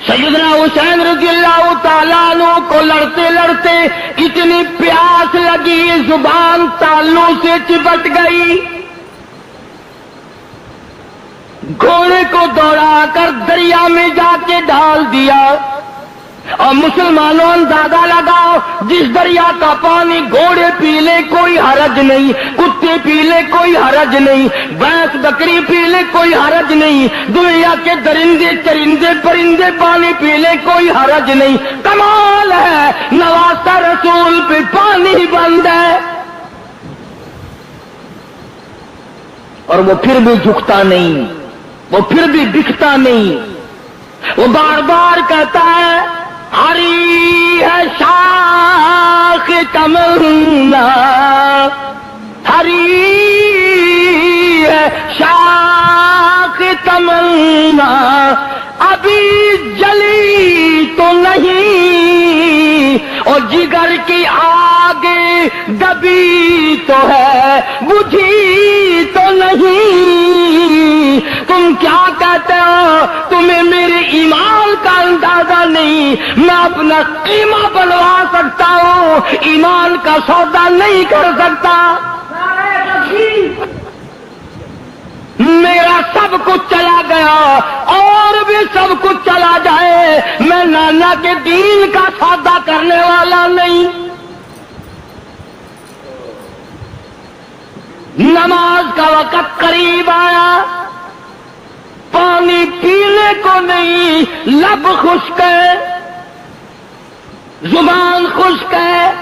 سیدنا حسین رضی اللہ تعالیٰ عنہ کو لڑتے لڑتے اتنی پیاس لگی، زبان تالوں سے چپٹ گئی، گھوڑے کو دوڑا کر دریا میں جا کے ڈال دیا۔ اور مسلمانوں اندازہ لگاؤ، جس دریا کا پانی گھوڑے پی لے کوئی حرج نہیں، کتے پی لے کوئی حرج نہیں، بھینس بکری پی لے کوئی حرج نہیں، دنیا کے درندے چرندے پرندے پانی پی لے کوئی حرج نہیں۔ کمال ہے نواسہ رسول پہ پانی بند ہے، اور وہ پھر بھی جھکتا نہیں، وہ پھر بھی بکتا نہیں، وہ بار بار کہتا ہے ہری ہے شاخ تمنا، ہری ہے شاخ تمنا، ابھی جلی تو نہیں، اور جگر کی آگ دبی تو ہے بجھی تو نہیں۔ تم کیا کہتے ہو؟ تمہیں میرے ایمان کا اندازہ نہیں، میں اپنا قیمہ بنوا سکتا ہوں، ایمان کا سودا نہیں کر سکتا۔ میرا سب کچھ چلا گیا اور بھی سب کچھ چلا جائے، میں نانا کے دین کا سودا کرنے والا نہیں۔ نماز کا وقت قریب آیا، پانی پینے کو نہیں، لب خشک ہے، زبان خشک ہے،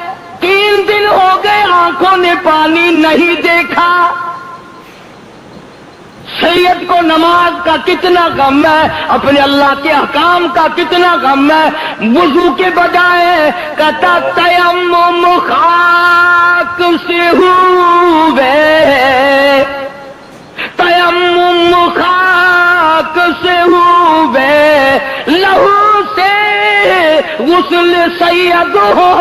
3 دن ہو گئے آنکھوں نے پانی نہیں دیکھا۔ سید کو نماز کا کتنا غم ہے، اپنے اللہ کے احکام کا کتنا غم ہے، وضو کے بجائے کہتا تیمم خاک سے ہوئے، تیمم خاک سے ہوئے، لہو سے غسل سید ہو،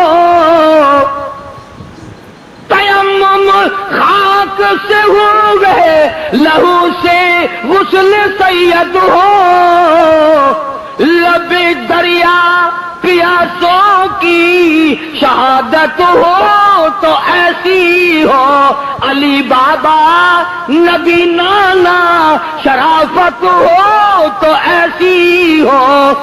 تیمم خاک سے ہوئے، لہو سے غسل سید ہو، لب دریا پیاسوں کی شہادت ہو تو ایسی ہو، علی بابا نبی نانا شرافت ہو تو ایسی ہو۔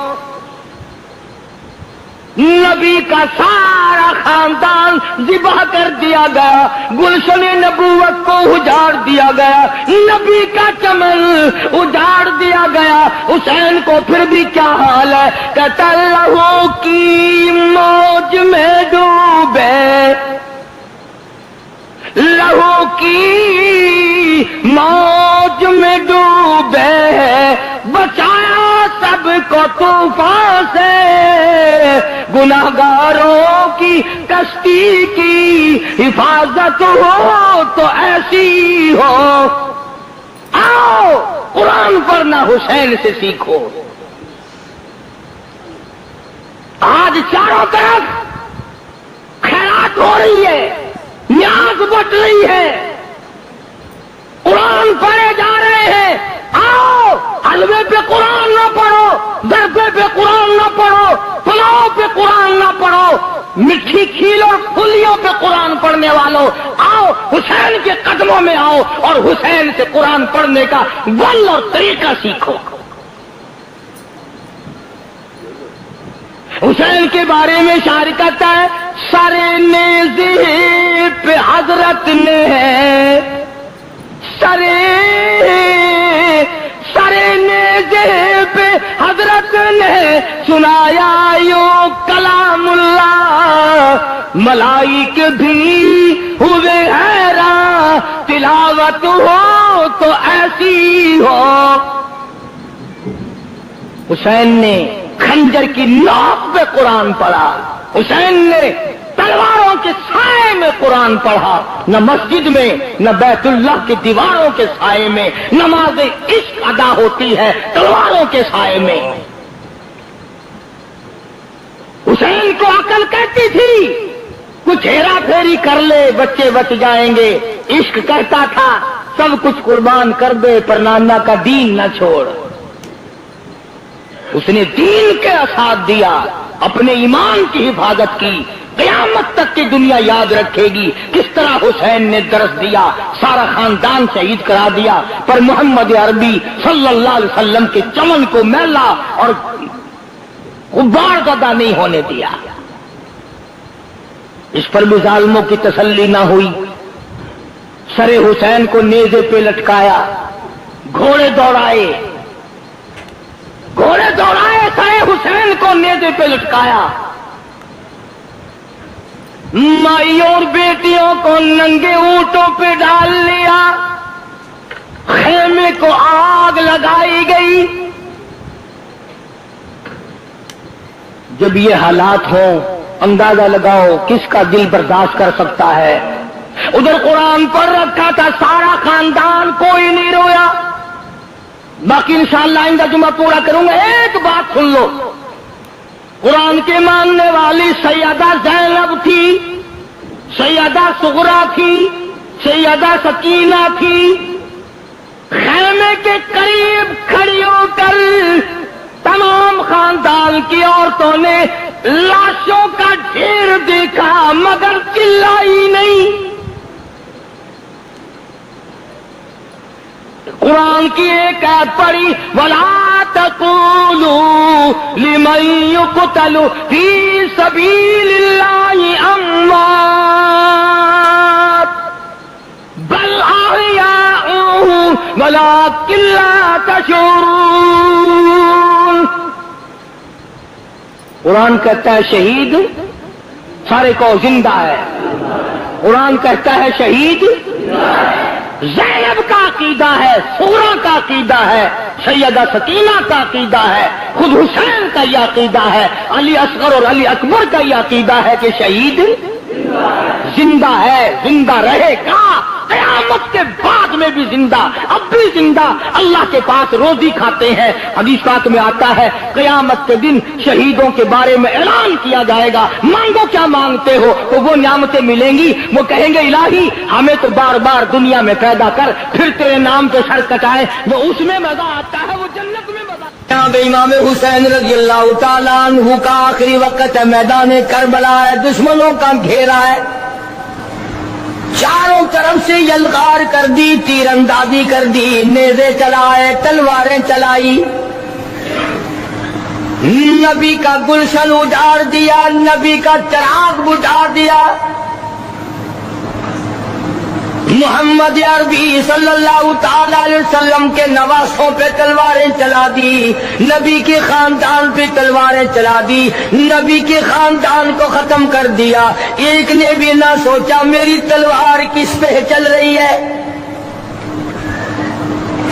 نبی کا سارا خاندان ذبح کر دیا گیا، گلشن نبوت کو اجاڑ دیا گیا، نبی کا چمن اجاڑ دیا گیا۔ حسین کو پھر بھی کیا حال ہے؟ کہتا لہو کی موج میں ڈوبے، لہو کی موج میں ڈوبے، بچایا سب کو طوفان سے، گناہگاروں کی کشتی کی حفاظت ہو تو ایسی ہو۔ آؤ قرآن پڑھنا حسین سے سیکھو۔ آج چاروں طرف خیرات ہو رہی ہے، نیاز بٹ رہی ہے، قرآن پڑھے جا رہے ہیں۔ آؤ حلوے پہ قرآن نہ پڑھو، دربے پہ قرآن نہ پڑھو، پلاؤ پہ قرآن نہ پڑھو، مٹھی کھیل اور پھلیوں پہ قرآن پڑھنے والوں آؤ حسین کے قدموں میں آؤ اور حسین سے قرآن پڑھنے کا ول اور طریقہ سیکھو۔ حسین کے بارے میں شاعر کہتا ہے سارے نیزے پہ حضرت نے سارے نیزے پہ حضرت نے سنایا یوں کلام اللہ، ملائک بھی ہوئے حیران، تلاوت ہو تو ایسی ہو۔ حسین نے خنجر کی نوک پہ قرآن پڑھا، حسین نے تلواروں کے سائے میں قرآن پڑھا، نہ مسجد میں نہ بیت اللہ کی دیواروں کے سائے میں، نماز عشق ادا ہوتی ہے تلواروں کے سائے میں۔ حسین کو عقل کہتی تھی کچھ ہیرا پھیری کر لے بچے بچ جائیں گے، عشق کہتا تھا سب کچھ قربان کر دے پر نانا کا دین نہ چھوڑ۔ اس نے دین کے ساتھ دیا، اپنے ایمان کی حفاظت کی، قیامت تک کی دنیا یاد رکھے گی کس طرح حسین نے درس دیا، سارا خاندان شہید کرا دیا، پر محمد عربی صلی اللہ علیہ وسلم کے چمن کو میلا اور غبار زدہ نہیں ہونے دیا۔ اس پر بھی ظالموں کی تسلی نہ ہوئی، سر حسین کو نیزے پہ لٹکایا، گھوڑے دوڑائے سر حسین کو نیزے پہ لٹکایا، مائیوں اور بیٹیوں کو ننگے اونٹوں پہ ڈال لیا، خیمے کو آگ لگائی گئی۔ جب یہ حالات ہوں اندازہ لگاؤ کس کا دل برداشت کر سکتا ہے۔ ادھر قرآن پر رکھا تھا سارا خاندان، کوئی نہیں رویا۔ باقی انشاءاللہ آئندہ جمعہ پورا کروں گا، ایک بات سن لو، قرآن کے ماننے والی سیدہ زینب تھی، سیدہ صغرا تھی، سیدہ سکینہ تھی، خیمے کے قریب کھڑی ہو کر تمام خاندان کی عورتوں نے لاشوں کا ڈھیر دیکھا مگر چلائی نہیں۔ قرآن کی ایک آیت پڑھی، وَلَا تَقُولُوا لِمَن يُقْتَلُ فِي سَبِيلِ اللَّهِ أَمْوَاتٌ بَلْ أَحْيَاءٌ وَلَٰكِن لَّا تَشْعُرُونَ۔ قرآن کہتا ہے شہید سارے کو زندہ ہے، قرآن کہتا ہے شہید زینب کا عقیدہ ہے، صغرا کا عقیدہ ہے، سیدہ سکینہ کا عقیدہ ہے، خود حسین کا یہ عقیدہ ہے، علی اصغر اور علی اکبر کا یہ عقیدہ ہے کہ شہید زندہ ہے، زندہ رہے گا، قیامت کے بعد میں بھی زندہ، اب بھی زندہ، اللہ کے پاس روزی کھاتے ہیں۔ حدیث پاک میں آتا ہے قیامت کے دن شہیدوں کے بارے میں اعلان کیا جائے گا، مانگو کیا مانگتے ہو، تو وہ نعمتیں ملیں گی۔ وہ کہیں گے الہی ہمیں تو بار بار دنیا میں پیدا کر، پھر تیرے نام پہ سر کٹائے، وہ اس میں مزہ آتا ہے، وہ جنت میں مزہ۔ یہاں پہ امام حسین رضی اللہ تعالیٰ عنہ کا آخری وقت ہے، میدان کربلا ہے، دشمنوں کا گھیرا ہے، چاروں طرف سے یلغار کر دی، تیر اندازی کر دی، نیزے چلائے، تلواریں چلائی، نبی کا گلشن اجاڑ دیا، نبی کا چراغ بجھا دیا، محمد عربی صلی اللہ تعالی علیہ وسلم کے نواسوں پہ تلواریں چلا دی، نبی کے خاندان پہ تلواریں چلا دی، نبی کے خاندان کو ختم کر دیا۔ ایک نے بھی نہ سوچا میری تلوار کس پہ چل رہی ہے،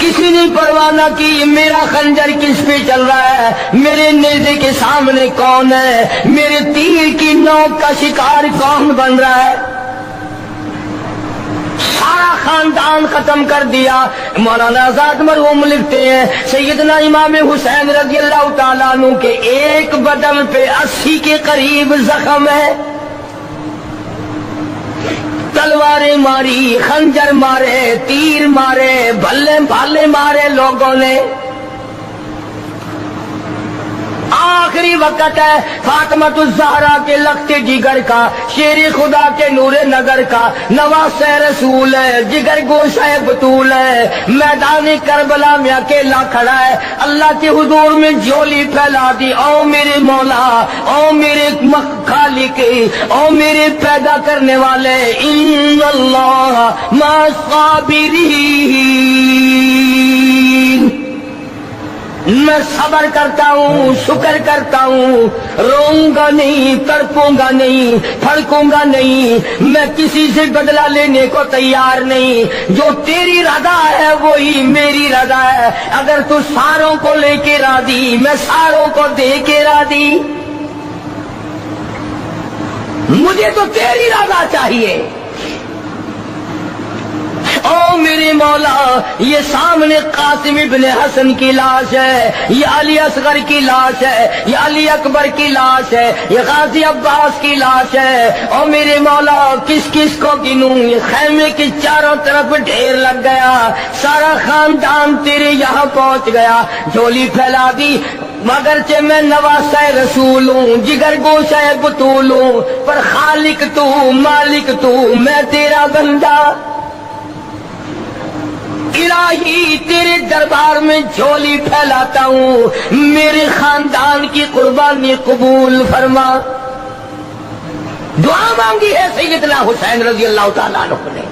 کسی نے پرواہ نہ کی میرا خنجر کس پہ چل رہا ہے، میرے نیزے کے سامنے کون ہے، میرے تیر کی نوک کا شکار کون بن رہا ہے، سارا خاندان ختم کر دیا۔ مولانا آزاد مرحوم لکھتے ہیں سیدنا امام حسین رضی اللہ تعالیٰ عنہ کے ایک بدن پہ 80 کے قریب زخم ہے، تلواریں ماری، خنجر مارے، تیر مارے، بھالے مارے لوگوں نے۔ آخری وقت ہے فاطمۃ الزہرا کے لخت جگر کا، شیر خدا کے نور نگر کا، نواز رسول ہے، جگر گوشہ بطول ہے، میدان کربلا میں اکیلا کھڑا ہے، اللہ کے حضور میں جھولی پھیلا دی، او میرے مولا، او میرے خالق، او میرے پیدا کرنے والے، ان اللہ مع الصابرین، میں صبر کرتا ہوں، شکر کرتا ہوں، روؤں گا نہیں، تڑپوں گا نہیں، پھڑکوں گا نہیں، میں کسی سے بدلہ لینے کو تیار نہیں، جو تیری رضا ہے وہی میری رضا ہے، اگر تو ساروں کو لے کے راضی میں ساروں کو دے کے راضی، مجھے تو تیری رضا چاہیے۔ او میرے مولا، یہ سامنے قاسم ابن حسن کی لاش ہے، یہ علی اصغر کی لاش ہے، یہ علی اکبر کی لاش ہے، یہ غازی عباس کی لاش ہے، او میرے مولا کس کس کو گنوں، یہ خیمے کی چاروں طرف ڈھیر لگ گیا، سارا خاندان تیرے یہاں پہنچ گیا، جھولی پھیلا دی، مگرچہ میں نواسہ رسول ہوں، جگر گوشہ بطول ہوں، پر خالق تو، مالک تو، میں تیرا بندہ، الہی تیرے دربار میں جھولی پھیلاتا ہوں، میرے خاندان کی قربانی قبول فرما۔ دعا مانگی ہے سیدنا حسین رضی اللہ تعالیٰ عنہ نے،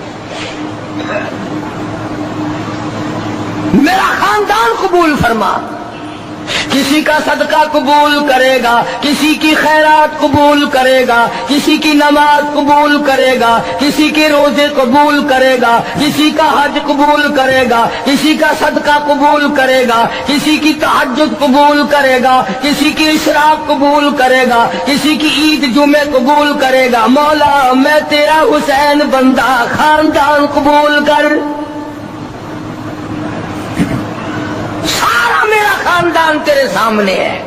میرا خاندان قبول فرما۔ کسی کا صدقہ قبول کرے گا، کسی کی خیرات قبول کرے گا، کسی کی نماز قبول کرے گا، کسی کے روزے قبول کرے گا، کسی کا حج قبول کرے گا، کسی کا صدقہ قبول کرے گا، کسی کی تہجد قبول کرے گا، کسی کی اشراق قبول کرے گا، کسی کی عید جمعے قبول کرے گا۔ مولا میں تیرا حسین بندہ، خاندان قبول کر۔ میرا خاندان تیرے سامنے ہے۔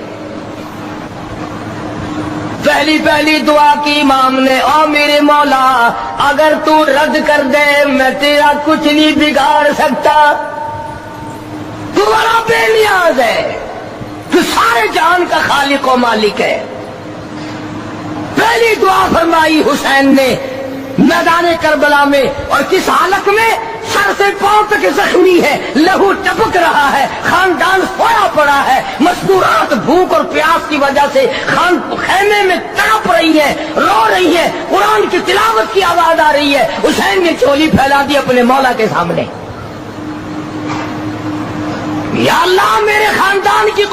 پہلی دعا کی امام نے، او میرے مولا اگر تو رد کر دے میں تیرا کچھ نہیں بگاڑ سکتا، تو بڑا بے نیاز ہے، تو سارے جہان کا خالق و مالک ہے۔ پہلی دعا فرمائی حسین نے میدان کربلا میں، اور کس حالت میں؟ سر سے پاؤں تک زخمی ہے، لہو ٹپک رہا ہے، خاندان سویا پڑا ہے، مستورات بھوک اور پیاس کی وجہ سے خیمے میں تڑپ رہی ہے، رو رہی ہے، قرآن کی تلاوت کی آواز آ رہی ہے۔ حسین نے چولی پھیلا دی اپنے مولا کے سامنے، یا اللہ میرے خاندان کی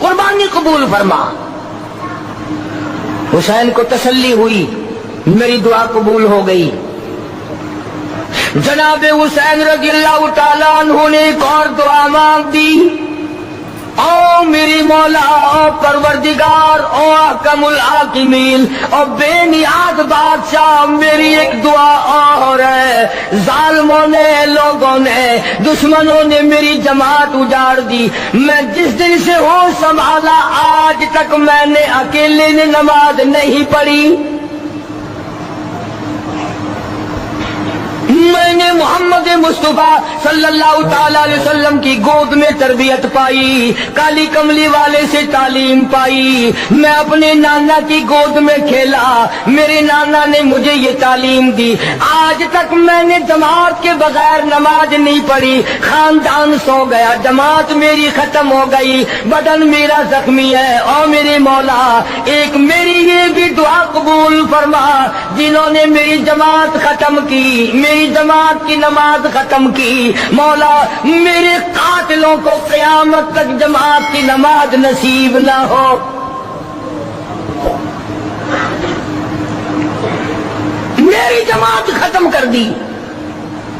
قربانی قبول فرما۔ حسین کو تسلی ہوئی، میری دعا قبول ہو گئی۔ جناب حسین رضی اللہ تعالیٰ عنہ نے ایک اور دعا مانگ دی، او میری مولا، او پروردگار، او احکم الحاکمین، او بے نیاز بادشاہ، میری ایک دعا اور ہے۔ ظالموں نے، لوگوں نے، دشمنوں نے میری جماعت اجاڑ دی، میں جس دن سے ہوش سنبھالا آج تک میں نے اکیلے نے نماز نہیں پڑھی۔ میں نے محمد مصطفیٰ صلی اللہ تعالی علیہ وسلم کی گود میں تربیت پائی، کالی کملی والے سے تعلیم پائی، میں اپنے نانا کی گود میں کھیلا، میرے نانا نے مجھے یہ تعلیم دی۔ آج تک میں نے جماعت کے بغیر نماز نہیں پڑھی، خاندان سو گیا، جماعت میری ختم ہو گئی، بدن میرا زخمی ہے۔ اور میرے مولا ایک میری یہ بھی دعا قبول فرما، جنہوں نے میری جماعت ختم کی، میری جماعت کی نماز ختم کی، مولا میرے قاتلوں کو قیامت تک جماعت کی نماز نصیب نہ ہو۔ میری جماعت ختم کر دی،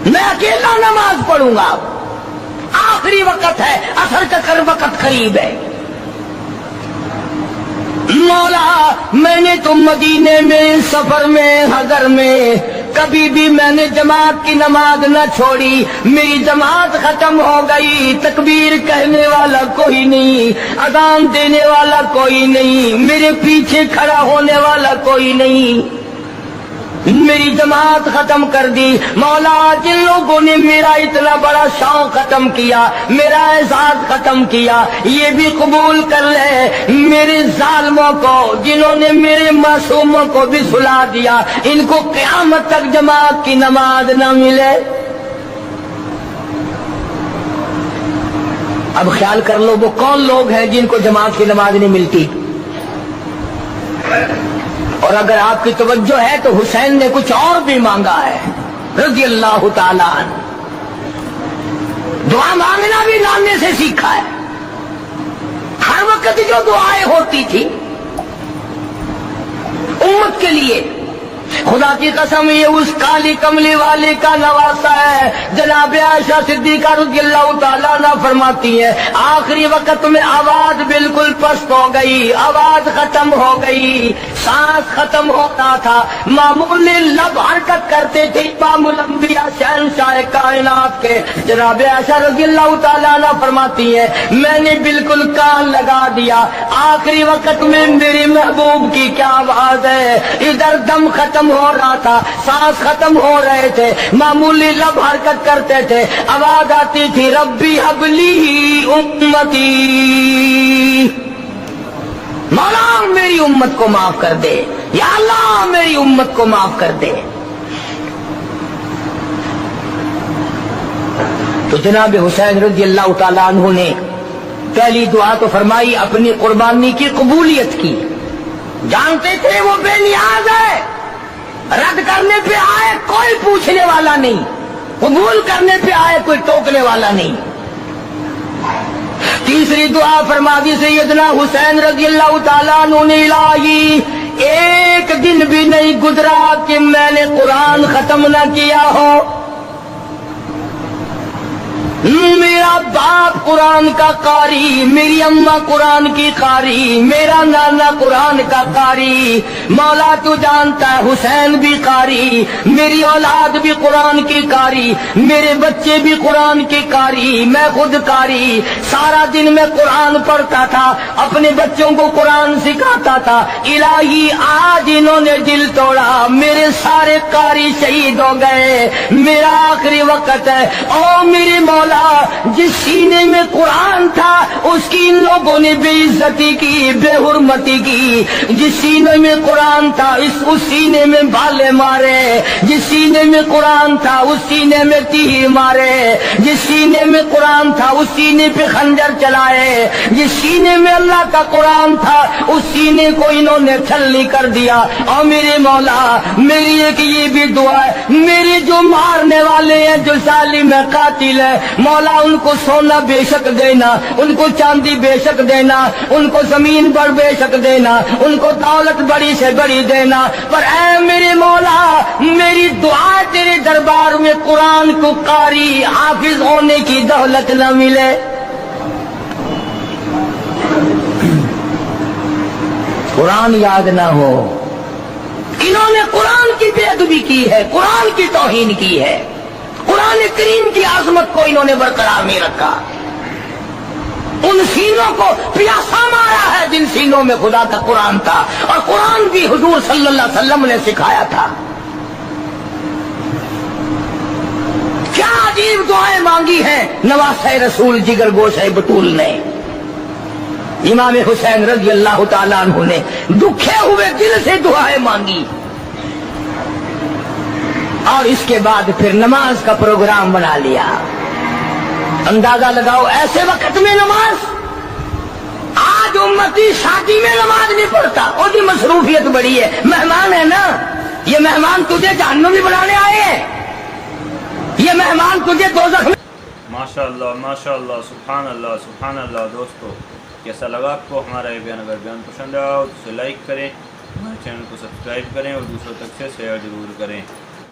میں اکیلا نماز پڑھوں گا، آخری وقت ہے، عصر کا وقت قریب ہے۔ مولا میں نے تو مدینے میں، سفر میں، حضر میں کبھی بھی میں نے جماعت کی نماز نہ چھوڑی، میری جماعت ختم ہو گئی، تکبیر کہنے والا کوئی نہیں، اذان دینے والا کوئی نہیں، میرے پیچھے کھڑا ہونے والا کوئی نہیں، میری جماعت ختم کر دی۔ مولا جن لوگوں نے میرا اتنا بڑا شوق ختم کیا، میرا اعزاز ختم کیا، یہ بھی قبول کر لے میرے ظالموں کو، جنہوں نے میرے معصوموں کو بھی سلا دیا، ان کو قیامت تک جماعت کی نماز نہ ملے۔ اب خیال کر لو وہ کون لوگ ہیں جن کو جماعت کی نماز نہیں ملتی، اور اگر آپ کی توجہ ہے تو حسین نے کچھ اور بھی مانگا ہے رضی اللہ تعالیٰ عنہ۔ دعا مانگنا بھی نانے سے سیکھا ہے، ہر وقت جو دعائیں ہوتی تھی امت کے لیے، خدا کی قسم یہ اس کالی کملی والے کا نواسا ہے۔ جناب عائشہ صدیقہ رضی اللہ تعالیٰ عنہ فرماتی ہے، آخری وقت میں آواز بالکل پست ہو گئی، آواز ختم ہو گئی، سانس ختم ہوتا تھا، معمولی لب حرکت کرتے تھے امام الانبیاء شہنشاہ کائنات کے۔ جناب عائشہ رضی اللہ تعالیٰ عنہ فرماتی ہے، میں نے بالکل کان لگا دیا، آخری وقت میں میرے محبوب کی کیا آواز ہے، ادھر دم ختم ہو رہا تھا، سانس ختم ہو رہے تھے، معمولی لب حرکت کرتے تھے، آواز آتی تھی، ربی حبلی امتی، مولا میری امت کو معاف کر دے، یا اللہ میری امت کو معاف کر دے۔ تو جناب حسین رضی اللہ تعالیٰ عنہ نے پہلی دعا تو فرمائی اپنی قربانی کی قبولیت کی. جانتے تھے وہ بے نیاز ہے, رد کرنے پہ آئے کوئی پوچھنے والا نہیں, قبول کرنے پہ آئے کوئی ٹوکنے والا نہیں. تیسری دعا فرما دی سیدنا حسین رضی اللہ تعالیٰ عنہ نے, الہی ایک دن بھی نہیں گزرا کہ میں نے قرآن ختم نہ کیا ہو. میرا باپ قرآن کا قاری, میری اماں قرآن کی قاری, میرا نانا قرآن کا قاری. مولا تو جانتا ہے حسین بھی قاری, میری اولاد بھی قرآن کی قاری, میرے بچے بھی قرآن کی قاری, میں خود قاری. سارا دن میں قرآن پڑھتا تھا, اپنے بچوں کو قرآن سکھاتا تھا. الہی آج انہوں نے دل توڑا, میرے سارے قاری شہید ہو گئے, میرا آخری وقت ہے. او میرے مولا, جس سینے میں قرآن تھا اس کی ان لوگوں نے بے عزتی کی, بے حرمتی کی. جس سینے میں قرآن تھا اس سینے میں بھالے مارے, جس سینے میں قرآن تھا اس سینے میں تیر مارے, جس سینے میں قرآن تھا اس سینے پہ خنجر چلائے, جس سینے میں اللہ کا قرآن تھا اس سینے کو انہوں نے چھلنی کر دیا. اور میرے مولا میری ایک یہ بھی دعا ہے, میرے جو مارنے والے ہیں, جو ظالم ہے, قاتل ہے, مولا ان کو سونا بے شک دینا, ان کو چاندی بے شک دینا, ان کو زمین پر بے شک دینا, ان کو دولت بڑی سے بڑی دینا. پر اے میرے مولا میری دعا تیرے دربار میں قرآن کو قاری حافظ ہونے کی دولت نہ ملے. قرآن یاد نہ ہو. انہوں نے قرآن کی بے ادبی کی ہے, قرآن کی توہین کی ہے, قرآن کریم کی عظمت کو انہوں نے برقرار نہیں رکھا. ان سینوں کو پیاسا مارا ہے جن سینوں میں خدا کا قرآن تھا, اور قرآن بھی حضور صلی اللہ علیہ وسلم نے سکھایا تھا. کیا عجیب دعائیں مانگی ہیں نواسہ رسول جگر گوشہ بطول نے. امام حسین رضی اللہ تعالیٰ عنہ نے دکھے ہوئے دل سے دعائیں مانگی, اور اس کے بعد پھر نماز کا پروگرام بنا لیا. اندازہ لگاؤ ایسے وقت میں نماز, آج امتی شادی میں نماز نہیں پڑھتا, اور بھی مصروفیت بڑی ہے. مہمان ہے نا, یہ مہمان تجھے جہنمی بنانے آئے ہیں, یہ مہمان تجھے دوزخ میں. ماشاءاللہ سبحان اللہ. دوستو کیسا لگا آپ کو ہمارا یہ بیان؟ اگر بیان پسند آیا تو اسے لائک کریں, ہمارے چینل کو سبسکرائب کریں اور دوسروں تک سے شیئر ضرور کریں.